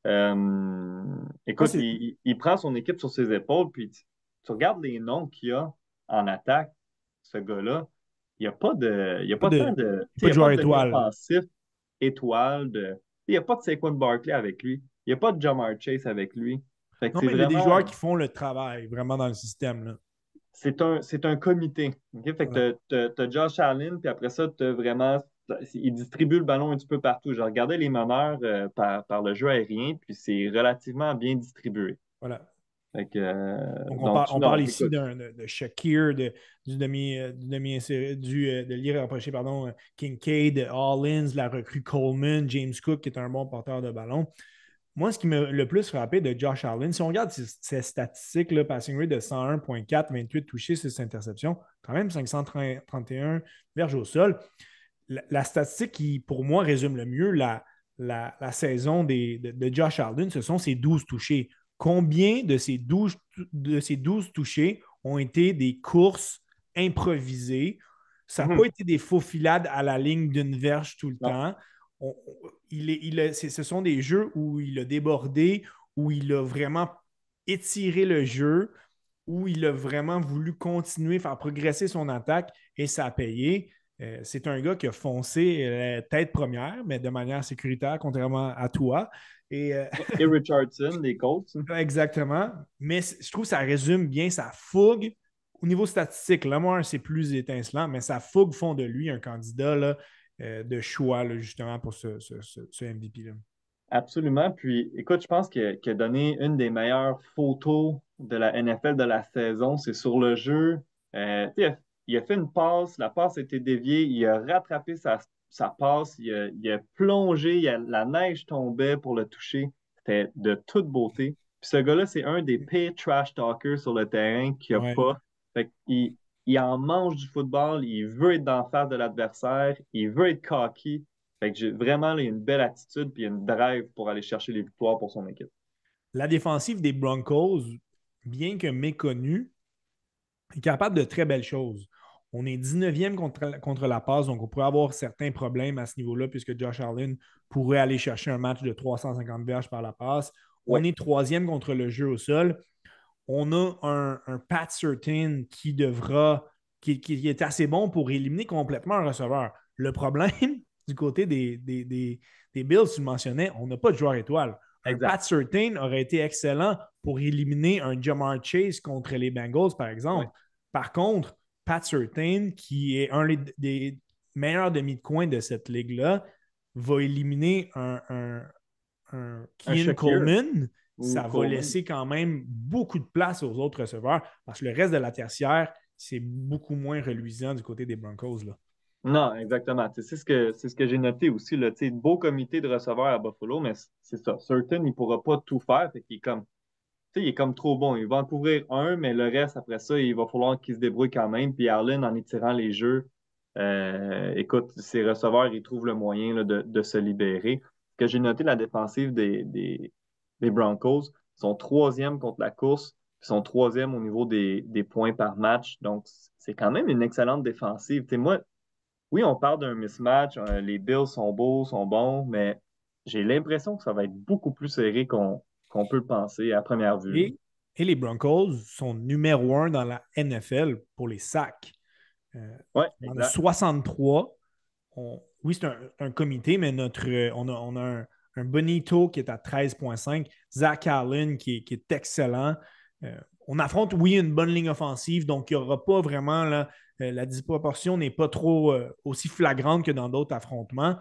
Moi, Écoute, il prend son équipe sur ses épaules, puis tu regardes les noms qu'il y a en attaque, ce gars-là, il y a pas pas tant de, de, tu sais, pas il de y a pas joueur de ligne étoile. offensif étoile, il n'y a pas de Saquon Barkley avec lui, il n'y a pas de Jamar Chase avec lui. Fait que Non, c'est mais il y a des vraiment, joueurs qui font le travail vraiment dans le système, là. c'est un comité. Ok? Fait Voilà. que t'as Josh Allen, puis après ça, t'as vraiment. Il distribue le ballon un petit peu partout. Je regardais les meneurs par le jeu aérien, puis c'est relativement bien distribué. Voilà. Fait que, Donc, donc, on non, parle ici écoute, de Shakir, de l'IR rapproché, pardon, Kincaid, Hollins, la recrue Coleman, James Cook, qui est un bon porteur de ballon. Moi, ce qui m'a le plus frappé de Josh Allen, si on regarde ses statistiques, là, passing rate de 101,4, 28 touchés, 6 interceptions, quand même 531 verges au sol. La statistique qui, pour moi, résume le mieux la saison de Josh Allen, ce sont ses 12 touchés. Combien de ces 12 touchés ont été des courses improvisées? Ça n'a pas mhm, été des faufilades à la ligne d'une verge tout le non, temps. Ce sont des jeux où il a débordé, où il a vraiment étiré le jeu, où il a vraiment voulu continuer, faire progresser son attaque et ça a payé. C'est un gars qui a foncé tête première, mais de manière sécuritaire, contrairement à toi. Et, et Richardson, des Colts. exactement. Mais je trouve que ça résume bien sa fougue. Au niveau statistique, Lamar, c'est plus étincelant, mais sa fougue font de lui un candidat là, de choix là, justement pour ce MVP-là. Absolument. Puis, écoute, je pense qu'il a donné une des meilleures photos de la NFL de la saison. C'est sur le jeu. Tu sais, il a fait une passe, la passe a été déviée, il a rattrapé sa passe, il a plongé, la neige tombait pour le toucher. C'était de toute beauté. Puis ce gars-là, c'est un des pires trash talkers sur le terrain qu'il n'y a Ouais. pas. Fait il en mange du football, il veut être dans la face de l'adversaire, il veut être cocky. Fait que vraiment, là, il y a une belle attitude puis il y a une drive pour aller chercher les victoires pour son équipe. La défensive des Broncos, bien que méconnue, est capable de très belles choses. On est 19e contre la passe, donc on pourrait avoir certains problèmes à ce niveau-là, puisque Josh Allen pourrait aller chercher un match de 350 verges par la passe. On Ouais, est 3e contre le jeu au sol. On a un Pat Surtain qui est assez bon pour éliminer complètement un receveur. Le problème du côté des Bills, tu le mentionnais, on n'a pas de joueur étoile. Un exact. Pat Surtain aurait été excellent pour éliminer un Jamar Chase contre les Bengals, par Ouais, exemple. Par contre, Pat Surtain, qui est un des meilleurs demi de coin de cette ligue-là, va éliminer un un Keane Shakir Coleman, ou ça va Coleman. laisser quand même beaucoup de place aux autres receveurs parce que le reste de la tertiaire, c'est beaucoup moins reluisant du côté des Broncos, là. Non, exactement. Tu sais, c'est ce que j'ai noté aussi. Là, tu sais, beau comité de receveurs à Buffalo, mais c'est ça. Certain, il ne pourra pas tout faire. Fait qu'il est comme, tu sais, il est comme trop bon. Il va en couvrir un, mais le reste, après ça, il va falloir qu'il se débrouille quand même. Puis Arlen, en étirant les jeux, écoute, ses receveurs, ils trouvent le moyen là, de se libérer. Que j'ai noté, la défensive des Broncos, ils sont troisième contre la course, ils sont troisième au niveau des points par match. Donc, c'est quand même une excellente défensive. Tu sais, moi, oui, on parle d'un mismatch. Les Bills sont beaux, sont bons, mais j'ai l'impression que ça va être beaucoup plus serré qu'on peut le penser à première vue. Et, et les Broncos sont numéro un dans la NFL pour les sacs. Oui, Il y en a exact. 63. Oui, c'est un comité, mais on a un Bonito qui est à 13,5, Zach Allen qui est excellent. on affronte, oui, une bonne ligne offensive, donc il n'y aura pas vraiment là, la disproportion n'est pas trop aussi flagrante que dans d'autres affrontements,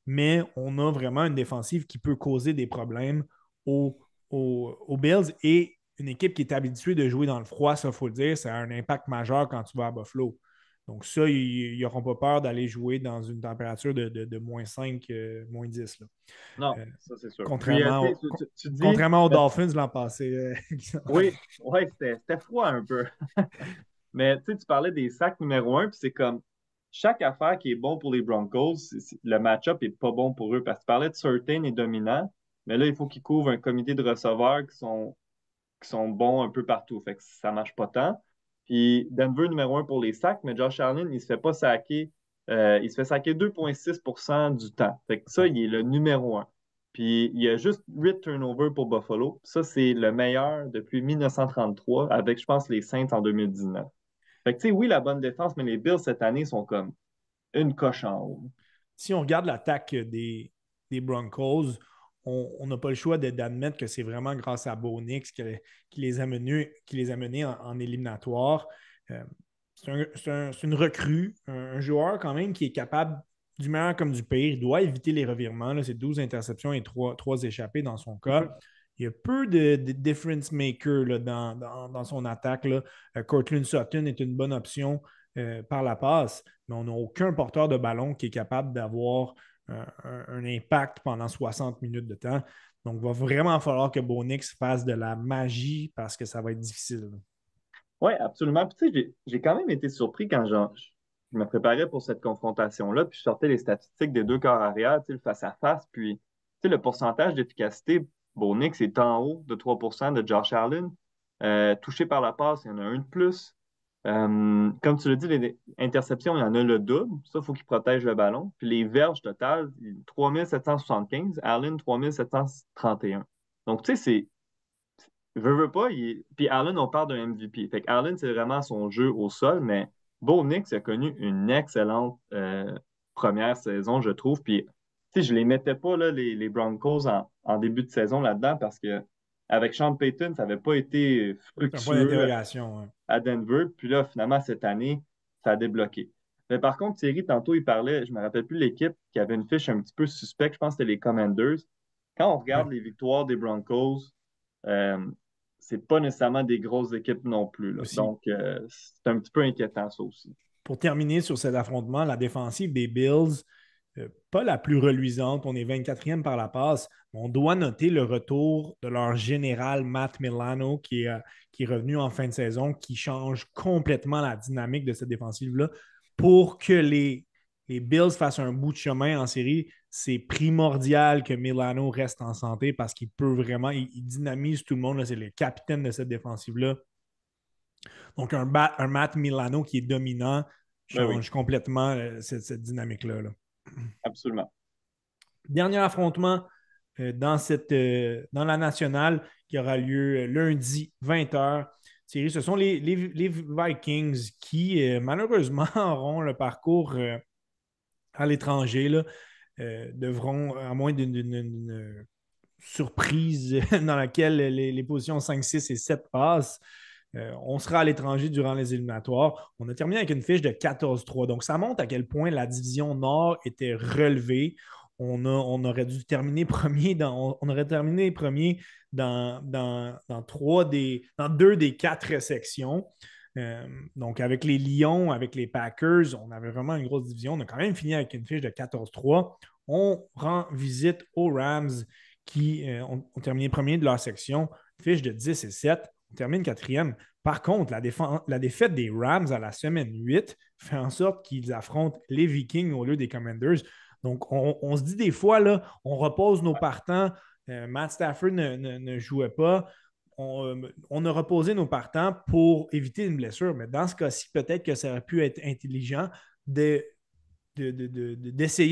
mais on a vraiment une défensive qui peut causer des problèmes aux Bills et une équipe qui est habituée de jouer dans le froid, ça, il faut le dire, ça a un impact majeur quand tu vas à Buffalo. Donc ça, ils n'auront pas peur d'aller jouer dans une température de moins 5, moins 10. Là. Non, ça c'est sûr. Puis, Contrairement, tu dis, contrairement aux Dolphins l'an passé. oui, ouais, c'était froid un peu. Mais tu parlais des sacs numéro un, puis c'est comme chaque affaire qui est bon pour les Broncos, le match-up est pas bon pour eux parce que tu parlais de certain et dominant, mais là, il faut qu'ils couvrent un comité de receveurs qui sont bons un peu partout. Fait que ça marche pas tant. Puis Denver numéro un pour les sacs, mais Josh Allen, il se fait pas saquer. Il se fait saquer 2,6% du temps. Fait que ça, il est le numéro un. Puis il y a juste 8 turnovers pour Buffalo. Ça, c'est le meilleur depuis 1933 avec, je pense, les Saints en 2019. Fait que, tu sais, oui, la bonne défense, mais les Bills cette année sont comme une coche en haut. Si on regarde l'attaque des Broncos, on n'a pas le choix d'admettre que c'est vraiment grâce à Bo Nix qui les a menés en éliminatoire. C'est une recrue, un joueur quand même qui est capable du meilleur comme du pire. Il doit éviter les revirements. Là, c'est 12 interceptions et 3 échappées dans son cas. Il y a peu de difference maker là, dans son attaque. Là. Courtland Sutton est une bonne option par la passe, mais on n'a aucun porteur de ballon qui est capable d'avoir un impact pendant 60 minutes de temps. Donc, il va vraiment falloir que Bo Nix fasse de la magie parce que ça va être difficile. Oui, absolument. Puis, tu sais, j'ai quand même été surpris quand je me préparais pour cette confrontation-là, puis je sortais les statistiques des deux corps arrière, tu sais, le face-à-face, puis, tu sais, le pourcentage d'efficacité, Bonix est en haut de 3% de Josh Allen. Touché par la passe, il y en a un de plus. Comme tu l'as dit, les interceptions, il y en a le double. Ça, il faut qu'il protège le ballon. Puis les verges totales, 3775, Allen 3731. Donc, tu sais, veut pas, puis Allen, on parle d'un MVP. Fait que Allen, c'est vraiment son jeu au sol, mais Bo Nix a connu une excellente première saison, je trouve. Puis, tu sais, je les mettais pas, là, les Broncos, en début de saison là-dedans parce que avec Sean Payton, ça n'avait pas été C'est un point fructueux d'interrogation. Hein. à Denver. Puis là, finalement, cette année, ça a débloqué. Mais par contre, Thierry, tantôt, il parlait, je ne me rappelle plus l'équipe qui avait une fiche un petit peu suspecte, je pense que c'était les Commanders. Quand on Ouais. regarde les victoires des Broncos, euh, c'est pas nécessairement des grosses équipes non plus. Là. Aussi. Donc, c'est un petit peu inquiétant, ça aussi. Pour terminer sur cet affrontement, la défensive des Bills, pas la plus reluisante. On est 24e par la passe. On doit noter le retour de leur général Matt Milano qui est revenu en fin de saison, qui change complètement la dynamique de cette défensive-là. Pour que les Bills fassent un bout de chemin en série, c'est primordial que Milano reste en santé parce qu'il peut vraiment, il dynamise tout le monde. Là. C'est le capitaine de cette défensive-là. Donc, un Matt Milano qui est dominant Ben oui, change complètement cette dynamique-là. Là. absolument. Dernier affrontement dans la nationale qui aura lieu lundi 20h. Thierry, ce sont les Vikings qui, malheureusement, auront le parcours à l'étranger. Là, devront, à moins d'une surprise dans laquelle les positions 5, 6 et 7 passent, on sera à l'étranger durant les éliminatoires. On a terminé avec une fiche de 14-3. Donc, ça montre à quel point la division Nord était relevée. On aurait dû terminer premier on aurait terminé premier dans 2 des 4 sections. Donc, avec les Lions, avec les Packers, on avait vraiment une grosse division. On a quand même fini avec une fiche de 14-3. On rend visite aux Rams qui ont terminé premier de leur section, fiche de 10 et 7. On termine quatrième. Par contre, la défaite des Rams à la semaine 8 fait en sorte qu'ils affrontent les Vikings au lieu des Commanders. Donc, on se dit des fois, là, on repose nos partants. Matt Stafford ne jouait pas. On a reposé nos partants pour éviter une blessure. Mais dans ce cas-ci, peut-être que ça aurait pu être intelligent d'essayer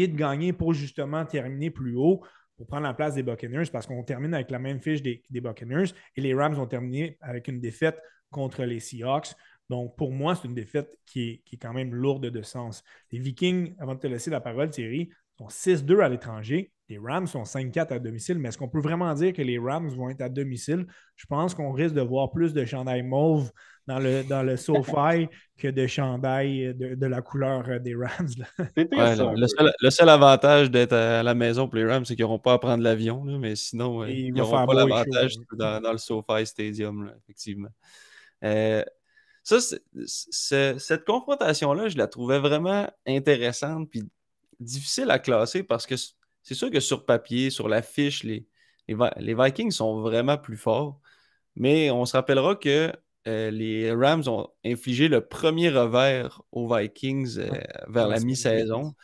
de gagner pour justement terminer plus haut pour prendre la place des Buccaneers parce qu'on termine avec la même fiche des Buccaneers et les Rams ont terminé avec une défaite contre les Seahawks. Donc, pour moi, c'est une défaite qui est quand même lourde de sens. Les Vikings, avant de te laisser la parole, Thierry, sont 6-2 à l'étranger. Les Rams sont 5-4 à domicile, mais est-ce qu'on peut vraiment dire que les Rams vont être à domicile? Je pense qu'on risque de voir plus de chandail mauve dans le SoFi que de chandail de la couleur des Rams. C'est triste, Ouais, ça, un peu. le seul avantage d'être à la maison pour les Rams, c'est qu'ils n'auront pas à prendre l'avion, là, mais sinon, Et il ils va n'auront faire pas beau et chaud. l'avantage dans le SoFi Stadium, là, effectivement. Euh, Ça, cette confrontation-là, je la trouvais vraiment intéressante puis difficile à classer parce que c'est sûr que sur papier, sur la fiche, les Vikings sont vraiment plus forts. Mais on se rappellera que les Rams ont infligé le premier revers aux Vikings Ouais, vers dans la la semaine 10. mi-saison.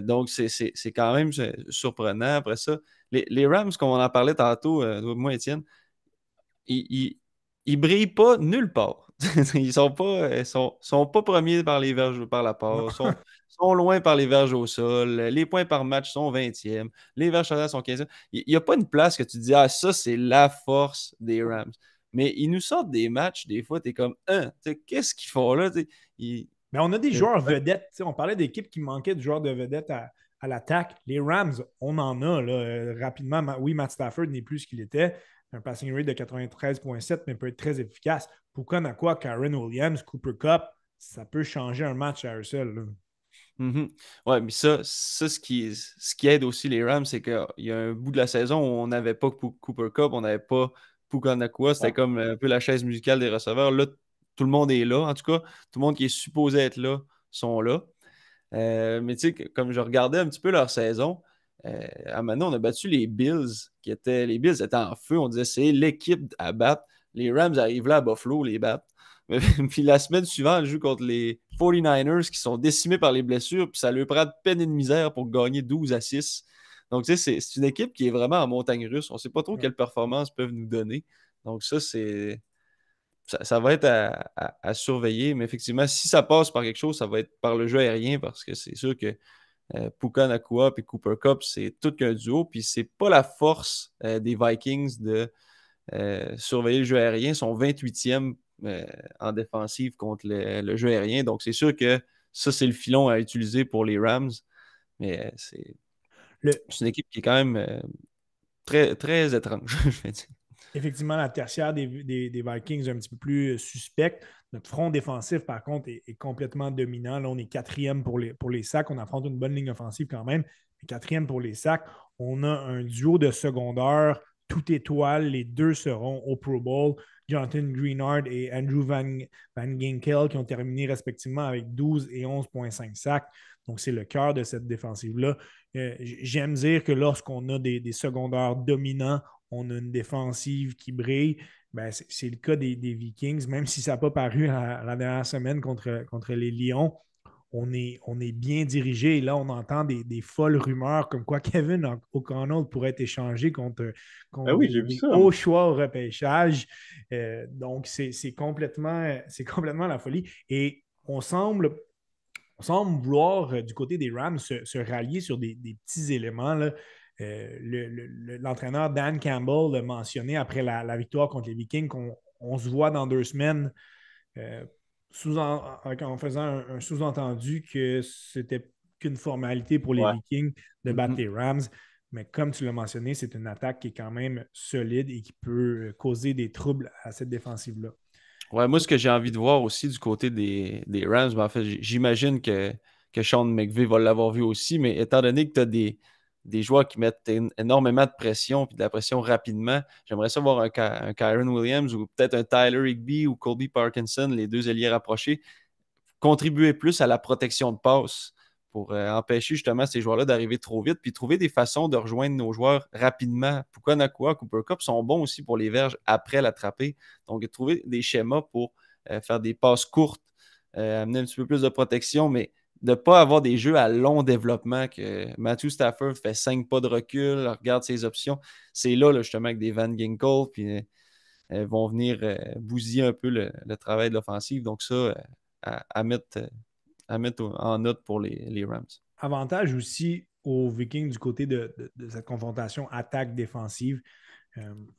Donc, c'est quand même surprenant. Après ça, les Rams, comme on en parlait tantôt, moi, Étienne, ils, ils brillent pas nulle part. Ils sont pas premiers par les verges par la Non. passe, sont loin par les verges au sol, les points par match sont 20e, les verges totales sont 15e. Il n'y a pas une place que tu dis, ah, ça, c'est la force des Rams. Mais ils nous sortent des matchs, des fois, tu es comme, qu'est-ce qu'ils font là? Ils- Mais on a des euh, joueurs vedettes. On parlait d'équipes qui manquaient de joueurs de vedettes à l'attaque. Les Rams, on en a là, rapidement. Oui, Matt Stafford n'est plus ce qu'il était. Un passing rate de 93,7, mais peut être très efficace. Puka Nakua, Karen Williams, Cooper Cup, ça peut changer un match à eux seuls, là. Mhm. Ouais, mais ça ce qui aide aussi les Rams, c'est qu'il y a un bout de la saison où on n'avait pas Cooper Cup, on n'avait pas Puka Nacua, c'était Ouais. comme un peu la chaise musicale des receveurs. Là, tout le monde est là. En tout cas, tout le monde qui est supposé être là sont là. Mais tu sais, comme je regardais un petit peu leur saison, à maintenant, on a battu les Bills, les Bills étaient en feu. On disait c'est l'équipe à battre. Les Rams arrivent là à Buffalo, les battent. Puis la semaine suivante, ils jouent contre les 49ers qui sont décimés par les blessures, puis ça leur prend de peine et de misère pour gagner 12-6. Donc, tu sais, c'est une équipe qui est vraiment en montagne russe. On ne sait pas trop Ouais. quelles performances peuvent nous donner. Donc, ça va être à surveiller. Mais effectivement, si ça passe par quelque chose, ça va être par le jeu aérien parce que c'est sûr que Puka Nacua et Cooper Cup, c'est tout qu'un duo. Puis c'est pas la force des Vikings de surveiller le jeu aérien. Ils sont 28e en défensive contre le jeu aérien. Donc c'est sûr que ça, c'est le filon à utiliser pour les Rams. Mais Le, c'est une équipe qui est quand même très, très étrange, je vais dire. Effectivement, la tertiaire des Vikings est un petit peu plus suspecte. Notre front défensif, par contre, est complètement dominant. Là, on est quatrième pour les sacs. On affronte une bonne ligne offensive quand même, mais quatrième pour les sacs. On a un duo de secondaires, tout étoile. Les deux seront au Pro Bowl. Jonathan Greenard et Andrew Van Ginkel qui ont terminé respectivement avec 12 et 11,5 sacs. Donc, c'est le cœur de cette défensive-là. J'aime dire que lorsqu'on a des secondaires dominants, on a une défensive qui brille. Ben, c'est le cas des Vikings, même si ça n'a pas paru la dernière semaine contre les Lions. On est bien dirigé. Et là, on entend des folles rumeurs comme quoi Kevin O'Connell pourrait être échangé Ah contre oui, j'ai vu des ça. hauts choix au repêchage. Donc, c'est complètement la folie. Et on semble vouloir, du côté des Rams, se rallier sur des petits éléments, là. L'entraîneur Dan Campbell l'a mentionné après la victoire contre les Vikings qu'on on se voit dans 2 semaines, euh, en faisant un sous-entendu que c'était qu'une formalité pour les Ouais. Vikings de battre Mhm. les Rams. Mais comme tu l'as mentionné, c'est une attaque qui est quand même solide et qui peut causer des troubles à cette défensive-là. Ouais, moi, ce que j'ai envie de voir aussi du côté des Rams, ben, en fait, j'imagine que Sean McVay va l'avoir vu aussi, mais étant donné que tu as des joueurs qui mettent énormément de pression puis de la pression rapidement, j'aimerais savoir un Kyron Williams ou peut-être un Tyler Higbee ou Colby Parkinson, les deux ailiers rapprochés, contribuer plus à la protection de passe pour empêcher justement ces joueurs-là d'arriver trop vite, puis trouver des façons de rejoindre nos joueurs rapidement. Puka Nacua, Cooper Cup sont bons aussi pour les verges après l'attraper. Donc, trouver des schémas pour faire des passes courtes, amener un petit peu plus de protection, mais de ne pas avoir des jeux à long développement que Matthew Stafford fait 5 pas de recul, regarde ses options. C'est là, justement, avec des Van Ginkel, puis vont venir bousiller un peu le travail de l'offensive. Donc ça, à mettre, en note pour les Rams. Avantage aussi aux Vikings du côté de cette confrontation attaque-défensive.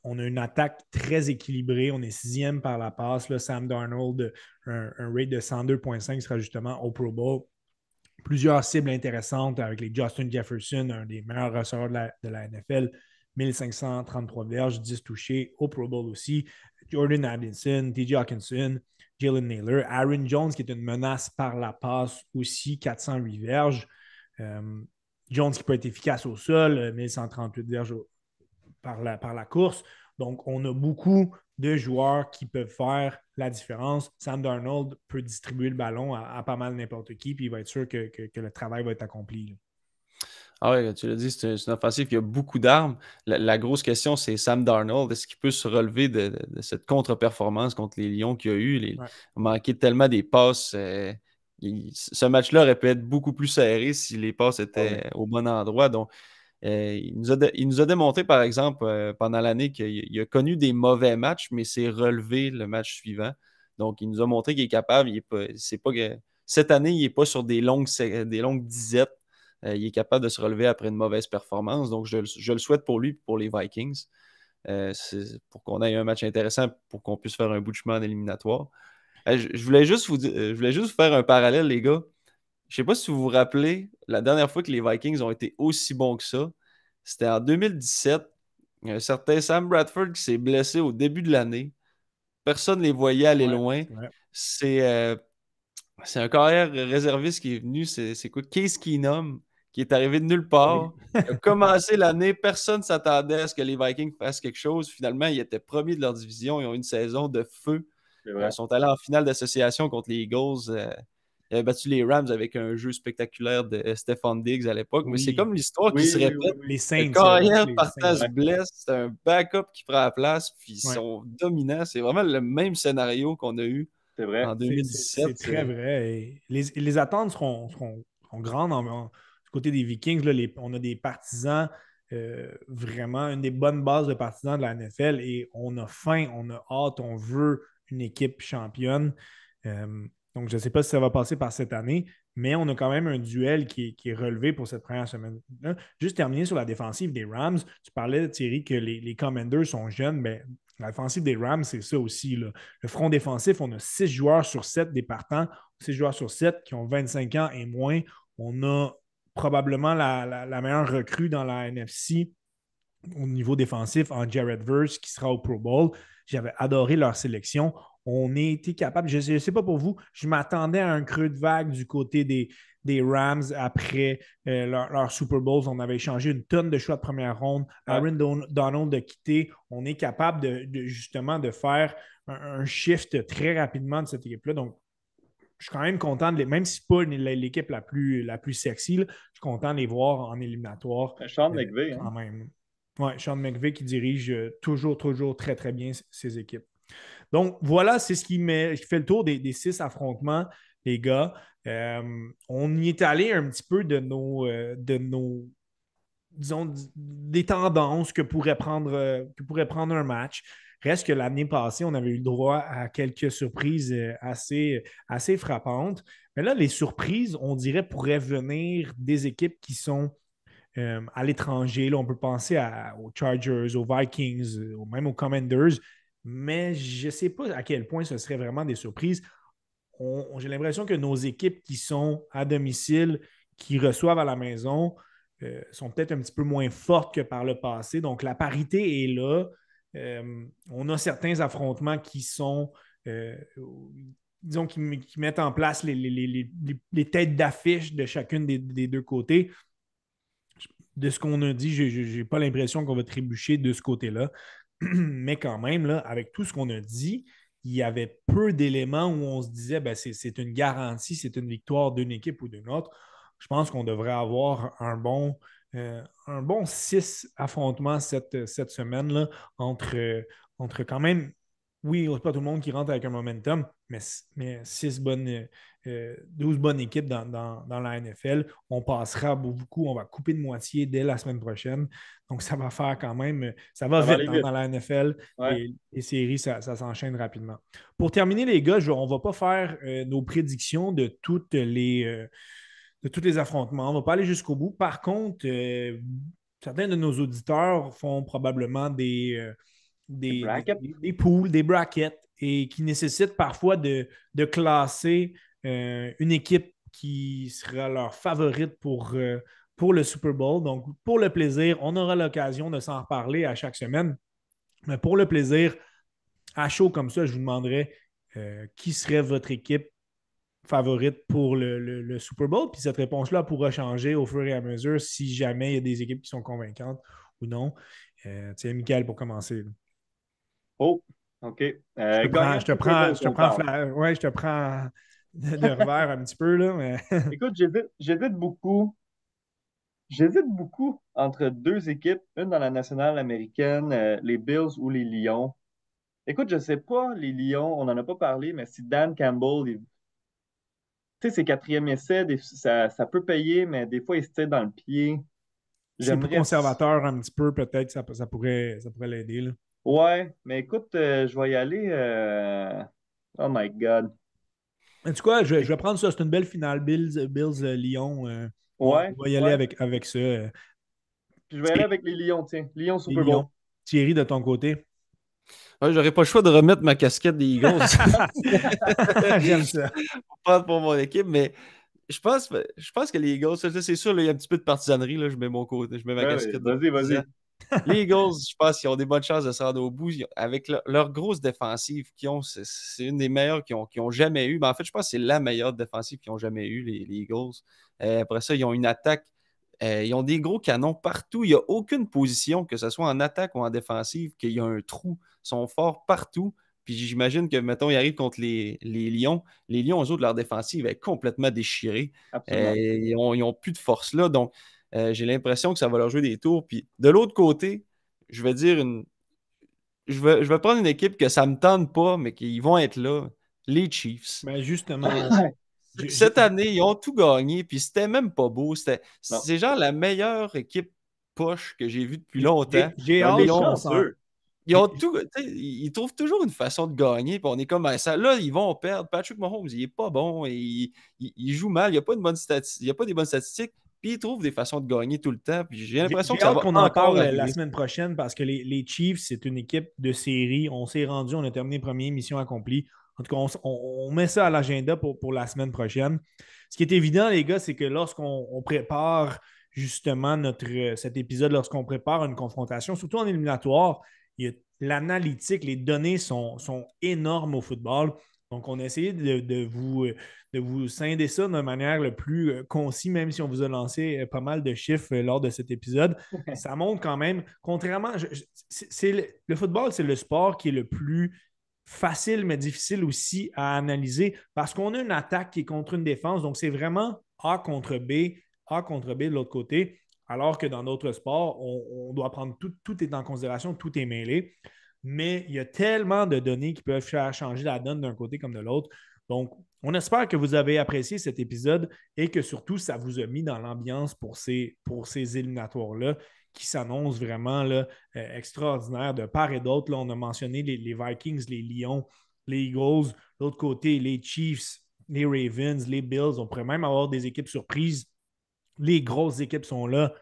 On a une attaque très équilibrée. On est 6e par la passe. Là, Sam Darnold, un rate de 102,5 sera justement au Pro Bowl. plusieurs cibles intéressantes avec les Justin Jefferson, un des meilleurs receveurs de la NFL, 1533 verges, 10 touchés, au Pro Bowl aussi. Jordan Addison, TJ Hawkinson, Jalen Naylor, Aaron Jones, qui est une menace par la passe aussi, 408 verges. Jones qui peut être efficace au sol, 1138 verges par la course. Donc, on a beaucoup de joueurs qui peuvent faire la différence. Sam Darnold peut distribuer le ballon à pas mal n'importe qui, puis il va être sûr que le travail va être accompli, là. Ah ouais, tu l'as dit, c'est une offensive qui a beaucoup d'armes. La grosse question, c'est Sam Darnold. Est-ce qu'il peut se relever de cette contre-performance contre les Lions qu'il y a eu? Ouais. Manquer tellement des passes. Ce match-là aurait pu être beaucoup plus serré si les passes étaient au bon endroit. Donc, il nous a démontré, par exemple, pendant l'année qu'il a connu des mauvais matchs, mais s'est relevé le match suivant. Donc, il nous a montré qu'il est capable. Cette année, il n'est pas sur des longues disettes. Il est capable de se relever après une mauvaise performance. Donc, je le souhaite pour lui et pour les Vikings. Pour qu'on ait un match intéressant, pour qu'on puisse faire un bout de chemin en éliminatoire. Je voulais juste vous faire un parallèle, les gars. Je ne sais pas si vous vous rappelez, la dernière fois que les Vikings ont été aussi bons que ça, c'était en 2017. Il y a un certain Sam Bradford qui s'est blessé au début de l'année. Personne ne les voyait aller loin. C'est un carrière réserviste qui est venu, c'est quoi? Case Keenum, qui est arrivé de nulle part. Il a commencé l'année, personne ne s'attendait à ce que les Vikings fassent quelque chose. Finalement, ils étaient premiers de leur division. Ils ont eu une saison de feu. Ils sont allés en finale d'association contre les Eagles. Ils avaient battu les Rams avec un jeu spectaculaire de Stephon Diggs à l'époque. Mais c'est comme l'histoire qui se répète. Les Le Saints. carrière partant se blesse. C'est un backup qui prend la place. Puis ils sont dominants. C'est vraiment le même scénario qu'on a eu en 2017. C'est très vrai. Et les attentes seront grandes du côté des Vikings. Là, on a des partisans, vraiment une des bonnes bases de partisans de la NFL, et on a faim, on a hâte, on veut une équipe championne. Donc, je ne sais pas si ça va passer par cette année, mais on a quand même un duel qui est relevé pour cette première semaine-là. Juste terminer sur la défensive des Rams. Tu parlais, Thierry, que les Commanders sont jeunes, mais la défensive des Rams, c'est ça aussi, là. Le front défensif, on a 6 joueurs sur 7 des partants, 6 joueurs sur 7 qui ont 25 ans et moins. On a probablement la meilleure recrue dans la NFC au niveau défensif en Jared Verse qui sera au Pro Bowl. J'avais adoré leur sélection. On a été capable, je ne sais pas pour vous, je m'attendais à un creux de vague du côté des Rams après leur Super Bowls. On avait échangé une tonne de choix de première ronde. Aaron Donald a quitté. On est capable justement de faire un shift très rapidement de cette équipe-là. Donc, je suis quand même content, même si ce n'est pas l'équipe la plus sexy, là, je suis content de les voir en éliminatoire. Sean McVay, quand même. Oui, Sean McVay qui dirige toujours très, très bien ses équipes. Donc, voilà, c'est ce qui fait le tour des 6 affrontements, les gars. On y est allé un petit peu de nos disons, des tendances que pourrait prendre un match. Reste que l'année passée, on avait eu le droit à quelques surprises assez frappantes. Mais là, les surprises, on dirait, pourraient venir des équipes qui sont à l'étranger. Là, on peut penser aux Chargers, aux Vikings, même aux Commanders. Mais je ne sais pas à quel point ce serait vraiment des surprises. J'ai l'impression que nos équipes qui sont à domicile, qui reçoivent à la maison, sont peut-être un petit peu moins fortes que par le passé. Donc, la parité est là. On a certains affrontements qui sont, disons, qui mettent en place les têtes d'affiche de chacune des deux côtés. De ce qu'on a dit, je n'ai pas l'impression qu'on va trébucher de ce côté-là. Mais quand même, là, avec tout ce qu'on a dit, il y avait peu d'éléments où on se disait c'est une garantie, c'est une victoire d'une équipe ou d'une autre. Je pense qu'on devrait avoir un bon 6 affrontements cette semaine-là entre quand même, oui, c'est pas tout le monde qui rentre avec un momentum, mais 12 bonnes équipes dans la NFL. On passera beaucoup, on va couper de moitié dès la semaine prochaine. Donc, ça va faire quand même, ça va vite dans la NFL. Ouais. Les séries, ça s'enchaîne rapidement. Pour terminer, les gars, on ne va pas faire nos prédictions de tous les affrontements. On ne va pas aller jusqu'au bout. Par contre, certains de nos auditeurs font probablement des pools, des brackets, et qui nécessitent parfois de classer une équipe qui sera leur favorite pour le Super Bowl. Donc, pour le plaisir, on aura l'occasion de s'en reparler à chaque semaine. Mais pour le plaisir, à chaud comme ça, je vous demanderai qui serait votre équipe favorite pour le Super Bowl. Puis cette réponse-là pourra changer au fur et à mesure si jamais il y a des équipes qui sont convaincantes ou non. Tiens, Michael, pour commencer. Là. Oh, OK. Je te prends, ouais, je te prends de revers un petit peu, là. Mais... Écoute, j'hésite beaucoup. J'hésite beaucoup entre deux équipes, une dans la nationale américaine, les Bills ou les Lions. Écoute, je sais pas, les Lions, on n'en a pas parlé, mais si Dan Campbell, tu sais, ses quatrième essais, ça peut payer, mais des fois, il se tire dans le pied. C'est plus J'aimerais. conservateur un petit peu, peut-être, ça pourrait l'aider. Là. Ouais, mais écoute, je vais y aller. Oh my God. En tout cas, je vais prendre ça. C'est une belle finale. Bills Lyon. Ouais, On va y aller ouais. avec ça. Puis je vais y aller avec les Lions, tiens. Lions Les Super Bowl. Lions. Thierry, de ton côté. Ouais, j'aurais pas le choix de remettre ma casquette des Eagles J'aime ça. pour mon équipe, mais je pense que les Eagles, ça, c'est sûr, là, il y a un petit peu de partisanerie. Là, je mets mon côté, je mets ma Ben oui, casquette de vas-y, partisan. vas-y. Les Eagles, je pense qu'ils ont des bonnes chances de se rendre au bout. Avec leur grosse défensive qu'ils ont, c'est une des meilleures qu'ils ont jamais eu. Mais en fait, je pense que c'est la meilleure défensive qu'ils ont jamais eue, les Eagles. Après ça, ils ont une attaque. Ils ont des gros canons partout. Il n'y a aucune position, que ce soit en attaque ou en défensive, qu'il y a un trou. Ils sont forts partout. Puis j'imagine que, mettons, ils arrivent contre les Lions. Les Lions, eux autres, leur défensive est complètement déchirée. Absolument. Ils ont plus de force là. Donc, j'ai l'impression que ça va leur jouer des tours. Puis de l'autre côté, je vais dire je vais prendre une équipe que ça ne me tente pas, mais qui vont être là. Les Chiefs. Ben justement, Cette année, ils ont tout gagné, puis c'était même pas beau. Non. C'est genre la meilleure équipe poche que j'ai vue depuis longtemps. j'ai Ben, hâte des qu'on s'en. chanceux. Ils ont tout, tu sais, ils trouvent toujours une façon de gagner, puis on est comme ben, ça. Là, ils vont perdre. Patrick Mahomes, il est pas bon, et il joue mal, il n'y a pas de bonne statistique, il y a pas des bonnes statistiques, puis il trouve des façons de gagner tout le temps. Puis j'ai l'impression J'ai que ça hâte va qu'on en encore parle la arriver. semaine prochaine parce que les Chiefs, c'est une équipe de série. On s'est rendu, on a terminé premier, mission accomplie. En tout cas, on met ça à l'agenda pour la semaine prochaine. Ce qui est évident, les gars, c'est que lorsqu'on prépare justement cet épisode, lorsqu'on prépare une confrontation, surtout en éliminatoire, l'analytique, les données sont énormes au football. Donc, on a essayé de vous scinder ça de manière le plus concis, même si on vous a lancé pas mal de chiffres lors de cet épisode. Ça montre quand même, contrairement, le football, c'est le sport qui est le plus facile, mais difficile aussi à analyser parce qu'on a une attaque qui est contre une défense. Donc, c'est vraiment A contre B de l'autre côté. Alors que dans d'autres sports, on doit prendre tout est en considération, tout est mêlé. Mais il y a tellement de données qui peuvent faire changer la donne d'un côté comme de l'autre. Donc, on espère que vous avez apprécié cet épisode et que surtout, ça vous a mis dans l'ambiance pour ces éliminatoires-là qui s'annoncent vraiment là, extraordinaires de part et d'autre. Là, on a mentionné les Vikings, les Lions, les Eagles. De l'autre côté, les Chiefs, les Ravens, les Bills. On pourrait même avoir des équipes surprises. Les grosses équipes sont là.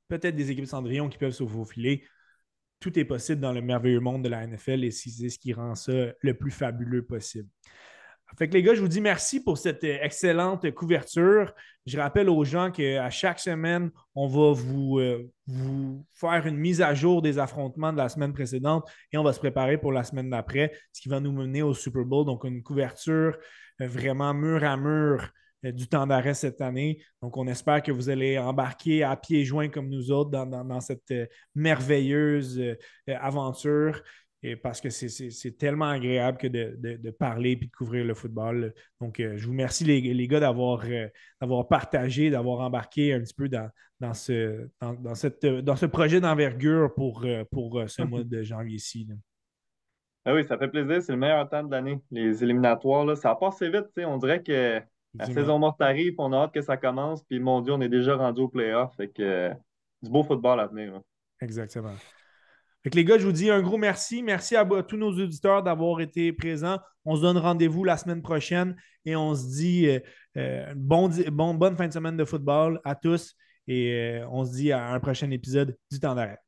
Peut-être des équipes Cendrillon qui peuvent se faufiler. Tout est possible dans le merveilleux monde de la NFL et c'est ce qui rend ça le plus fabuleux possible. Fait que les gars, je vous dis merci pour cette excellente couverture. Je rappelle aux gens qu'à chaque semaine, on va vous faire une mise à jour des affrontements de la semaine précédente et on va se préparer pour la semaine d'après, ce qui va nous mener au Super Bowl. Donc, une couverture vraiment mur à mur du temps d'arrêt cette année. Donc, on espère que vous allez embarquer à pieds joints comme nous autres dans cette merveilleuse aventure. Et parce que c'est tellement agréable que de parler et de couvrir le football. Donc, je vous remercie, les gars, d'avoir partagé, d'avoir embarqué un petit peu dans ce projet d'envergure pour ce mois de janvier-ci. Ah oui, ça fait plaisir. C'est le meilleur temps de l'année. Les éliminatoires, là, ça passe vite. Tu sais. On dirait que la saison morte arrive, on a hâte que ça commence. Puis, mon Dieu, on est déjà rendu au playoff. Fait que du beau football à venir. Là. Exactement. Fait que les gars, je vous dis un gros merci. Merci à tous nos auditeurs d'avoir été présents. On se donne rendez-vous la semaine prochaine et on se dit bonne fin de semaine de football à tous et on se dit à un prochain épisode du Temps d'arrêt.